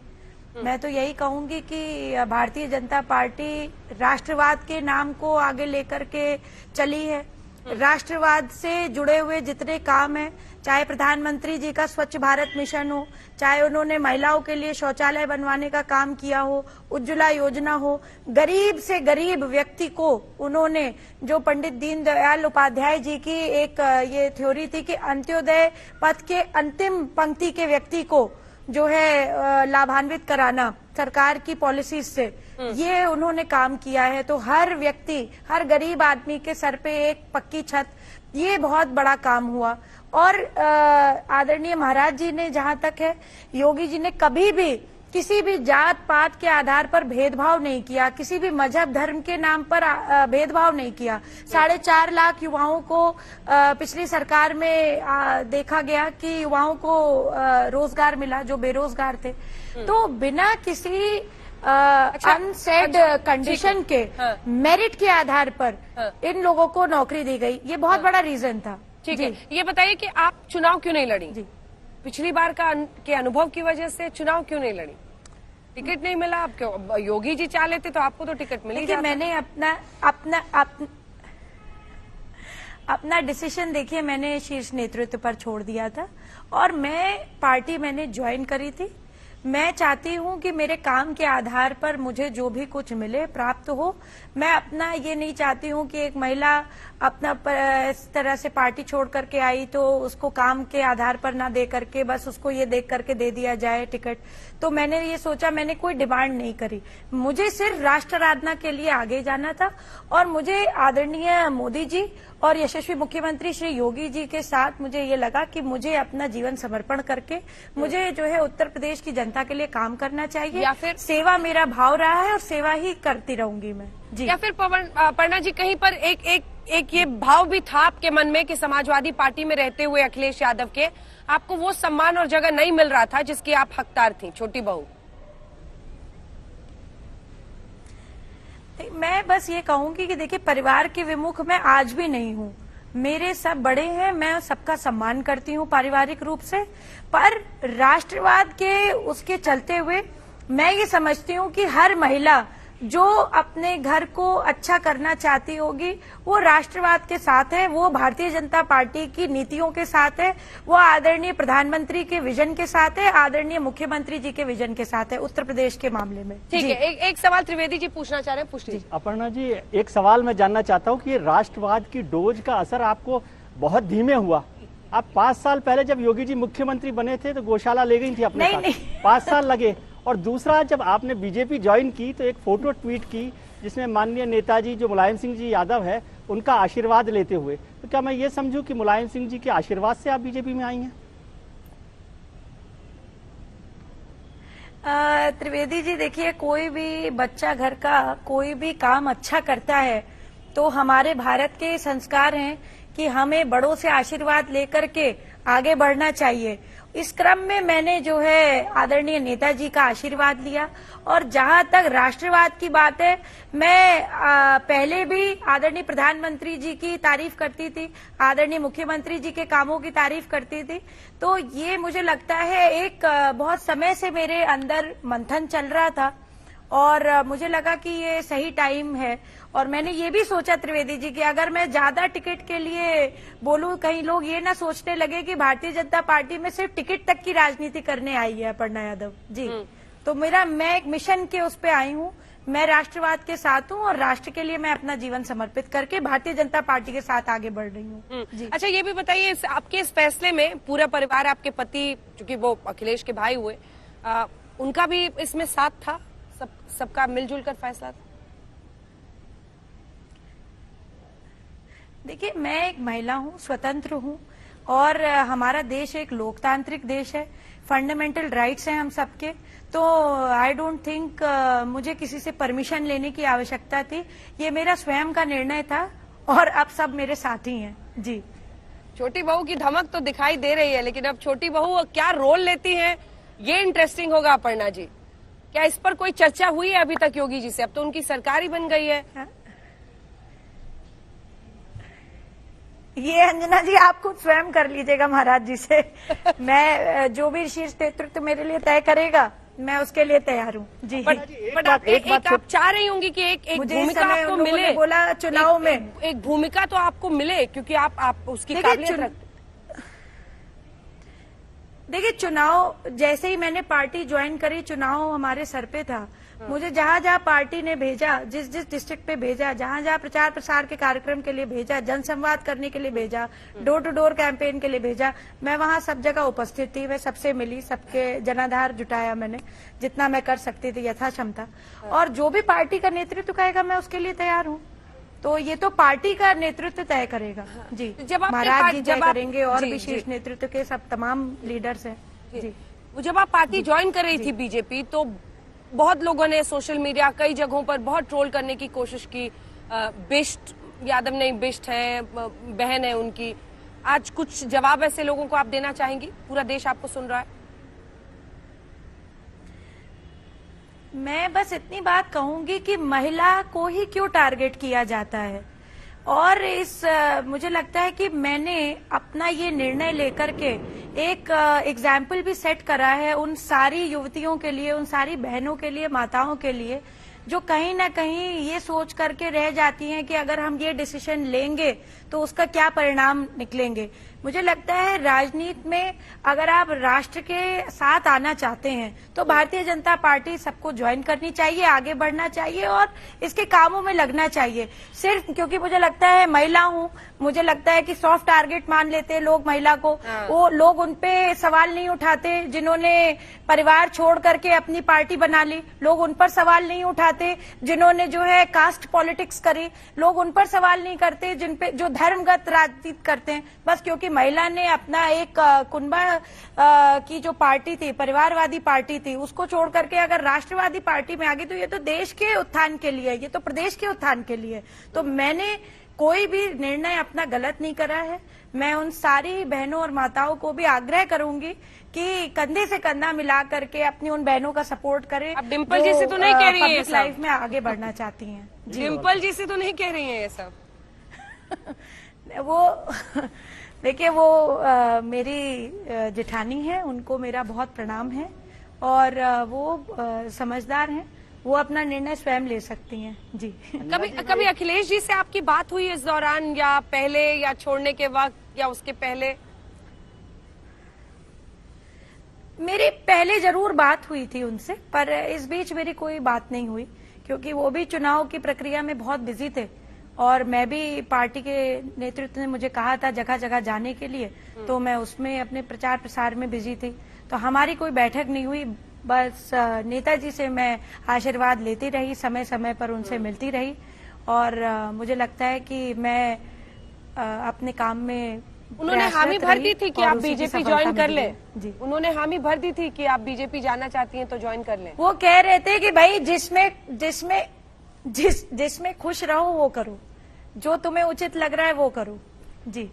मैं तो यही कहूंगी कि भारतीय जनता पार्टी राष्ट्रवाद के नाम को आगे लेकर के चली है। राष्ट्रवाद से जुड़े हुए जितने काम हैं, चाहे प्रधानमंत्री जी का स्वच्छ भारत मिशन हो, चाहे उन्होंने महिलाओं के लिए शौचालय बनवाने का काम किया हो, उज्ज्वला योजना हो, गरीब से गरीब व्यक्ति को उन्होंने, जो पंडित दीनदयाल उपाध्याय जी की एक ये थ्योरी थी कि अंत्योदय पथ के अंतिम पंक्ति के व्यक्ति को जो है लाभान्वित कराना सरकार की पॉलिसी से, ये उन्होंने काम किया है। तो हर व्यक्ति, हर गरीब आदमी के सर पे एक पक्की छत, ये बहुत बड़ा काम हुआ। और आदरणीय महाराज जी ने, जहां तक है, योगी जी ने कभी भी किसी भी जात पात के आधार पर भेदभाव नहीं किया, किसी भी मजहब धर्म के नाम पर भेदभाव नहीं किया। 4.5 लाख युवाओं को पिछली सरकार में देखा गया कि युवाओं को रोजगार मिला जो बेरोजगार थे। तो बिना किसी अनसेड कंडीशन के मेरिट के आधार पर इन लोगों को नौकरी दी गई, ये बहुत बड़ा रीजन था। ठीक है, ये बताइए कि आप चुनाव क्यों नहीं लड़ी? जी, पिछली बार के अनुभव की वजह से चुनाव क्यों नहीं लड़ी? टिकट नहीं मिला आपको? योगी जी चाह लेते तो आपको तो टिकट मिल जाता। मैंने अपना डिसीजन देखिए, मैंने शीर्ष नेतृत्व पर छोड़ दिया था और मैंने ज्वाइन करी थी। मैं चाहती हूं कि मेरे काम के आधार पर मुझे जो भी कुछ मिले, प्राप्त हो। मैं अपना ये नहीं चाहती हूं कि एक महिला अपना इस तरह से पार्टी छोड़ करके आई तो उसको काम के आधार पर ना दे करके बस उसको ये देख करके दे दिया जाए टिकट। तो मैंने ये सोचा, मैंने कोई डिमांड नहीं करी, मुझे सिर्फ राष्ट्र आराधना के लिए आगे जाना था। और मुझे आदरणीय मोदी जी और यशस्वी मुख्यमंत्री श्री योगी जी के साथ मुझे ये लगा कि मुझे अपना जीवन समर्पण करके मुझे जो है उत्तर प्रदेश की जनता के लिए काम करना चाहिए, या फिर सेवा मेरा भाव रहा है और सेवा ही करती रहूंगी मैं जी। या फिर अपर्णा जी, कहीं पर एक ये भाव भी था आपके मन में कि समाजवादी पार्टी में रहते हुए अखिलेश यादव के आपको वो सम्मान और जगह नहीं मिल रहा था जिसकी आप हकदार थी, छोटी बहू? मैं बस ये कहूंगी कि देखिए, परिवार के विमुख मैं आज भी नहीं हूँ। मेरे सब बड़े हैं, मैं सबका सम्मान करती हूँ पारिवारिक रूप से, पर राष्ट्रवाद के उसके चलते हुए मैं ये समझती हूँ कि हर महिला जो अपने घर को अच्छा करना चाहती होगी वो राष्ट्रवाद के साथ है, वो भारतीय जनता पार्टी की नीतियों के साथ है, वो आदरणीय प्रधानमंत्री के विजन के साथ है, आदरणीय मुख्यमंत्री जी के विजन के साथ है उत्तर प्रदेश के मामले में। ठीक है, एक सवाल त्रिवेदी जी पूछना चाह रहे हैं, पूछ लीजिए। अपर्णा जी, एक सवाल मैं जानना चाहता हूँ कि ये राष्ट्रवाद की डोज का असर आपको बहुत धीमे हुआ। आप 5 साल पहले जब योगी जी मुख्यमंत्री बने थे तो गौशाला ले गई थी अपने साथ, 5 साल लगे। और दूसरा, जब आपने बीजेपी ज्वाइन की तो एक फोटो ट्वीट की जिसमें माननीय नेताजी जो मुलायम सिंह जी यादव है उनका आशीर्वाद लेते हुए, तो क्या मैं ये समझूं कि मुलायम सिंह जी के आशीर्वाद से आप बीजेपी में आई हैं? त्रिवेदी जी, देखिए, कोई भी बच्चा घर का कोई भी काम अच्छा करता है तो हमारे भारत के संस्कार हैं कि हमें बड़ों से आशीर्वाद लेकर के आगे बढ़ना चाहिए। इस क्रम में मैंने जो है आदरणीय नेताजी का आशीर्वाद लिया। और जहां तक राष्ट्रवाद की बात है, मैं पहले भी आदरणीय प्रधानमंत्री जी की तारीफ करती थी, आदरणीय मुख्यमंत्री जी के कामों की तारीफ करती थी। तो ये मुझे लगता है एक बहुत समय से मेरे अंदर मंथन चल रहा था और मुझे लगा कि ये सही टाइम है। और मैंने ये भी सोचा त्रिवेदी जी कि अगर मैं ज्यादा टिकट के लिए बोलूं, कहीं लोग ये ना सोचने लगे कि भारतीय जनता पार्टी में सिर्फ टिकट तक की राजनीति करने आई है अपर्णा यादव जी। तो मैं एक मिशन के उस पे आई हूँ, मैं राष्ट्रवाद के साथ हूँ और राष्ट्र के लिए मैं अपना जीवन समर्पित करके भारतीय जनता पार्टी के साथ आगे बढ़ रही हूँ जी। अच्छा, ये भी बताइए, आपके इस फैसले में पूरा परिवार, आपके पति चूंकि वो अखिलेश के भाई हुए, उनका भी इसमें साथ था, सबका मिलजुल कर फैसला था? देखिए, मैं एक महिला हूँ, स्वतंत्र हूँ और हमारा देश एक लोकतांत्रिक देश है, फंडामेंटल राइट्स हैं हम सबके। तो आई डोंट थिंक मुझे किसी से परमिशन लेने की आवश्यकता थी, ये मेरा स्वयं का निर्णय था और अब सब मेरे साथी हैं जी। छोटी बहू की धमक तो दिखाई दे रही है, लेकिन अब छोटी बहू क्या रोल लेती है ये इंटरेस्टिंग होगा। अपर्णा जी, क्या इस पर कोई चर्चा हुई है अभी तक योगी जी से? अब तो उनकी सरकार ही बन गई है। हाँ? ये अंजना जी आप खुद स्वयं कर लीजिएगा महाराज जी से। मैं जो भी शीर्ष नेतृत्व मेरे लिए तय करेगा मैं उसके लिए तैयार हूँ जी। बट आप चाह रही होंगी कि एक भूमिका आपको मिले, बोला चुनाव में एक भूमिका तो आपको मिले, क्योंकि आप उसकी काबिलियत रखते। देखिए, चुनाव जैसे ही मैंने पार्टी ज्वाइन करी, चुनाव हमारे सर पे था। मुझे जहां जहां पार्टी ने भेजा, जिस डिस्ट्रिक्ट पे भेजा, जहां जहां प्रचार प्रसार के कार्यक्रम के लिए भेजा, जनसंवाद करने के लिए भेजा, डोर टू डोर कैंपेन के लिए भेजा, मैं वहां सब जगह उपस्थित थी। मैं सबसे मिली, सबके जनाधार जुटाया मैंने, जितना मैं कर सकती थी यथा क्षमता। और जो भी पार्टी का नेतृत्व कहेगा मैं उसके लिए तैयार हूँ। तो ये तो पार्टी का नेतृत्व तय करेगा जी। जब महाराज जी तय करेंगे और भी शीर्ष नेतृत्व के सब तमाम लीडर्स हैं जी। जब आप पार्टी ज्वाइन कर रही थी बीजेपी, तो बहुत लोगों ने सोशल मीडिया कई जगहों पर बहुत ट्रोल करने की कोशिश की। बिष्ट यादव नहीं, बिष्ट है, बहन है उनकी। आज कुछ जवाब ऐसे लोगों को आप देना चाहेंगी? पूरा देश आपको सुन रहा है। मैं बस इतनी बात कहूंगी कि महिला को ही क्यों टारगेट किया जाता है। और मुझे लगता है कि मैंने अपना ये निर्णय लेकर के एक एग्जाम्पल भी सेट करा है उन सारी युवतियों के लिए, उन सारी बहनों के लिए, माताओं के लिए, जो कहीं ना कहीं ये सोच करके रह जाती हैं कि अगर हम ये डिसीजन लेंगे तो उसका क्या परिणाम निकलेंगे। मुझे लगता है राजनीति में अगर आप राष्ट्र के साथ आना चाहते हैं तो भारतीय जनता पार्टी सबको ज्वाइन करनी चाहिए, आगे बढ़ना चाहिए और इसके कामों में लगना चाहिए। सिर्फ क्योंकि मुझे लगता है महिला हूं, मुझे लगता है कि सॉफ्ट टारगेट मान लेते लोग महिला को, वो लोग उनपे सवाल नहीं उठाते जिन्होंने परिवार छोड़ करके अपनी पार्टी बना ली, लोग उन पर सवाल नहीं उठाते जिन्होंने जो है कास्ट पॉलिटिक्स करी, लोग उन पर सवाल नहीं करते जिनपे जो धर्मगत राजनीति करते हैं। बस क्योंकि महिला ने अपना एक कुनबा की जो पार्टी थी, परिवारवादी पार्टी थी, उसको छोड़ करके अगर राष्ट्रवादी पार्टी में आ गई तो ये तो देश के उत्थान के लिए, ये तो प्रदेश के उत्थान के लिए। तो मैंने कोई भी निर्णय अपना गलत नहीं करा है। मैं उन सारी बहनों और माताओं को भी आग्रह करूंगी कि कंधे से कंधा मिला करके अपनी उन बहनों का सपोर्ट करें। अब डिम्पल जी से तो नहीं कह रही है ये सब, लाइफ में आगे बढ़ना चाहती हैं। डिम्पल जी से तो नहीं कह रही है ये सब। वो देखिए, वो मेरी जेठानी है, उनको मेरा बहुत प्रणाम है और वो समझदार हैं, वो अपना निर्णय स्वयं ले सकती हैं। जी। कभी अखिलेश जी से आपकी बात हुई इस दौरान, या पहले, या छोड़ने के वक्त, या उसके पहले? मेरी पहले जरूर बात हुई थी उनसे, पर इस बीच मेरी कोई बात नहीं हुई, क्योंकि वो भी चुनाव की प्रक्रिया में बहुत बिजी थे और मैं भी पार्टी के नेतृत्व ने मुझे कहा था जगह जगह जाने के लिए, तो मैं उसमें अपने प्रचार प्रसार में बिजी थी, तो हमारी कोई बैठक नहीं हुई। बस नेताजी से मैं आशीर्वाद लेती रही, समय समय पर उनसे मिलती रही, और मुझे लगता है कि मैं अपने काम में उन्होंने हामी भर दी थी कि आप बीजेपी ज्वाइन कर लें। जी, उन्होंने हामी भर दी थी कि आप बीजेपी जाना चाहती हैं तो ज्वाइन कर लें। वो कह रहे थे कि भाई जिसमें खुश रहो वो करो, जो तुम्हें उचित लग रहा है वो करो। जी।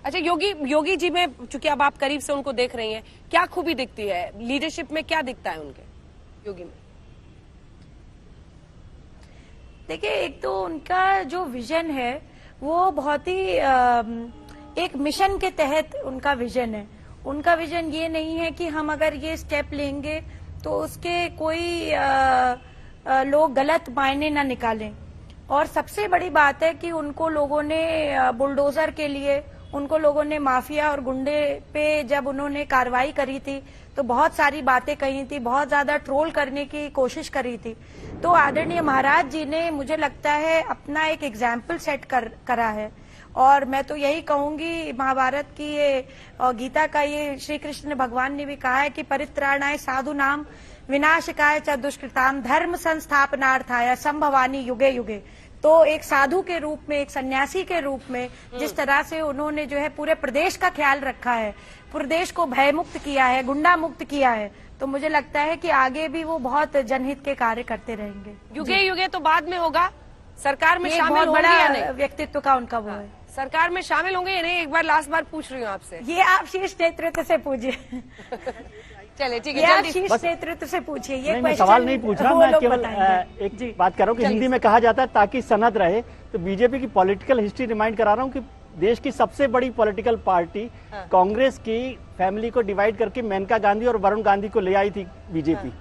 अच्छा, योगी जी में चूंकि अब आप करीब से उनको देख रही हैं, क्या खूबी दिखती है लीडरशिप में, क्या दिखता है उनके योगी में? देखिए, एक तो उनका जो विजन है वो बहुत ही एक मिशन के तहत उनका विजन है। उनका विजन ये नहीं है कि हम अगर ये स्टेप लेंगे तो उसके कोई लोग गलत मायने ना निकालें। और सबसे बड़ी बात है कि उनको लोगों ने बुलडोजर के लिए, उनको लोगों ने माफिया और गुंडे पे जब उन्होंने कार्रवाई करी थी तो बहुत सारी बातें कही थी, बहुत ज्यादा ट्रोल करने की कोशिश करी थी। तो आदरणीय महाराज जी ने, मुझे लगता है, अपना एक एग्जाम्पल सेट करा है। और मैं तो यही कहूंगी, महाभारत की ये और गीता का ये श्री कृष्ण भगवान ने भी कहा है कि परित्राणाय साधु नाम विनाशकाय च दुष्कृताम धर्म संस्थापनार्थाय संभवानी युगे युगे। तो एक साधु के रूप में, एक सन्यासी के रूप में जिस तरह से उन्होंने जो है पूरे प्रदेश का ख्याल रखा है, प्रदेश को भयमुक्त किया है, गुंडा मुक्त किया है, तो मुझे लगता है कि आगे भी वो बहुत जनहित के कार्य करते रहेंगे। युगे युगे तो बाद में होगा, सरकार में शामिल बहुत होंगे या नहीं? बड़ा व्यक्तित्व का उनका वो है। सरकार में शामिल होंगे या नहीं, एक बार लास्ट बार पूछ रही हूँ आपसे। ये आप शीर्ष नेतृत्व से पूछिए। चले, ठीक है, जल्दी शीर्ष नेतृत्व से पूछिए। ये मैं सवाल नहीं पूछ रहा, मैं केवल एक बात कर रहा हूँ कि हिंदी में कहा जाता है ताकि सनद रहे, तो बीजेपी की पॉलिटिकल हिस्ट्री रिमाइंड करा रहा हूँ कि देश की सबसे बड़ी पॉलिटिकल पार्टी कांग्रेस की फैमिली को डिवाइड करके मेनका गांधी और वरुण गांधी को ले आई थी बीजेपी।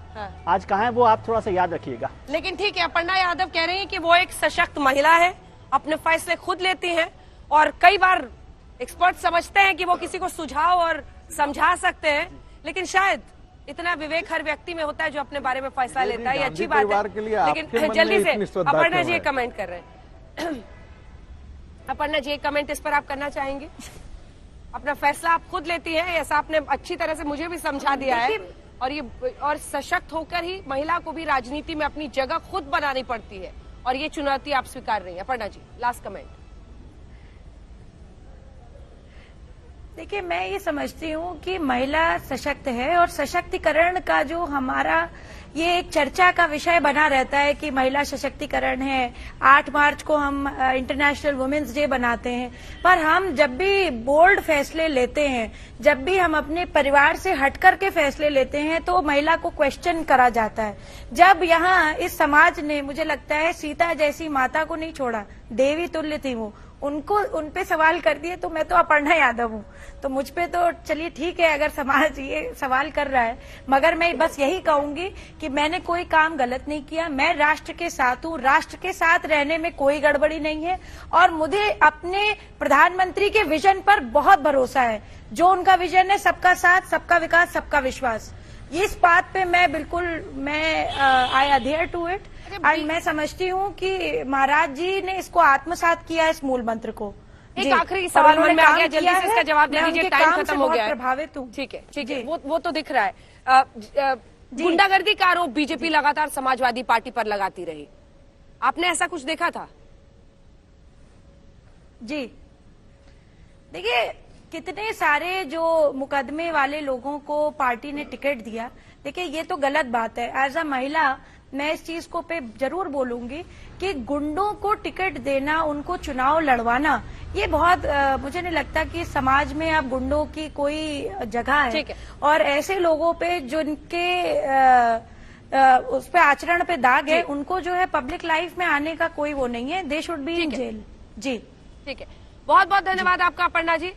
आज कहाँ है वो, आप थोड़ा सा याद रखिएगा। लेकिन ठीक है, अपर्णा यादव कह रही है कि वो एक सशक्त महिला है, अपने फैसले खुद लेती हैं, और कई बार एक्सपर्ट समझते हैं कि वो किसी को सुझाव और समझा सकते हैं, लेकिन शायद इतना विवेक हर व्यक्ति में होता है जो अपने बारे में फैसला लेता है, ये अच्छी बात है। लेकिन जल्दी से अपर्णा जी एक कमेंट कर रहे हैं। अपर्णा जी एक कमेंट इस पर आप करना चाहेंगे? अपना फैसला आप खुद लेती हैं, ऐसा आपने अच्छी तरह से मुझे भी समझा दिया है, और सशक्त होकर ही महिला को भी राजनीति में अपनी जगह खुद बनानी पड़ती है, और ये चुनौती आप स्वीकार रही हैं। Aparna ji, last comment. देखिए, मैं ये समझती हूँ कि महिला सशक्त है, और सशक्तिकरण का जो हमारा ये एक चर्चा का विषय बना रहता है कि महिला सशक्तिकरण है। 8 मार्च को हम इंटरनेशनल वुमेन्स डे बनाते हैं, पर हम जब भी बोल्ड फैसले लेते हैं, जब भी हम अपने परिवार से हटकर के फैसले लेते हैं, तो महिला को क्वेश्चन करा जाता है। जब यहाँ इस समाज ने, मुझे लगता है, सीता जैसी माता को नहीं छोड़ा, देवी तुल्य थी वो, उनको उन पे सवाल कर दिए, तो मैं तो अपर्णा यादव हूँ, तो मुझ पे तो चलिए ठीक है अगर समाज ये सवाल कर रहा है, मगर मैं बस यही कहूंगी कि मैंने कोई काम गलत नहीं किया। मैं राष्ट्र के साथ हूँ, राष्ट्र के साथ रहने में कोई गड़बड़ी नहीं है, और मुझे अपने प्रधानमंत्री के विजन पर बहुत भरोसा है। जो उनका विजन है, सबका साथ, सबका विकास, सबका विश्वास, इस बात पे मैं बिल्कुल आई अधेयर टू इट। और मैं समझती हूँ कि महाराज जी ने इसको आत्मसात किया, इस मूल मंत्र को। एक आखिरी सवाल मन में आ गया, जल्दी से इसका जवाब दे दीजिए, टाइम खत्म हो गया है। प्रभावित हूँ। ठीक है, ठीक है, वो तो दिख रहा है। गुंडागर्दी का आरोप बीजेपी लगातार समाजवादी पार्टी पर लगाती रही, आपने ऐसा कुछ देखा था? जी, देखिए, कितने सारे जो मुकदमे वाले लोगों को पार्टी ने टिकट दिया। देखिए, ये तो गलत बात है। एज अ महिला मैं इस चीज को पे जरूर बोलूंगी कि गुंडों को टिकट देना, उनको चुनाव लड़वाना, ये बहुत मुझे नहीं लगता कि समाज में अब गुंडों की कोई जगह है। और ऐसे लोगों पे जिनके उस पे आचरण पे दाग है, उनको जो है पब्लिक लाइफ में आने का कोई वो नहीं है। They should be in jail. जी, ठीक है, बहुत बहुत धन्यवाद आपका अपर्णा जी।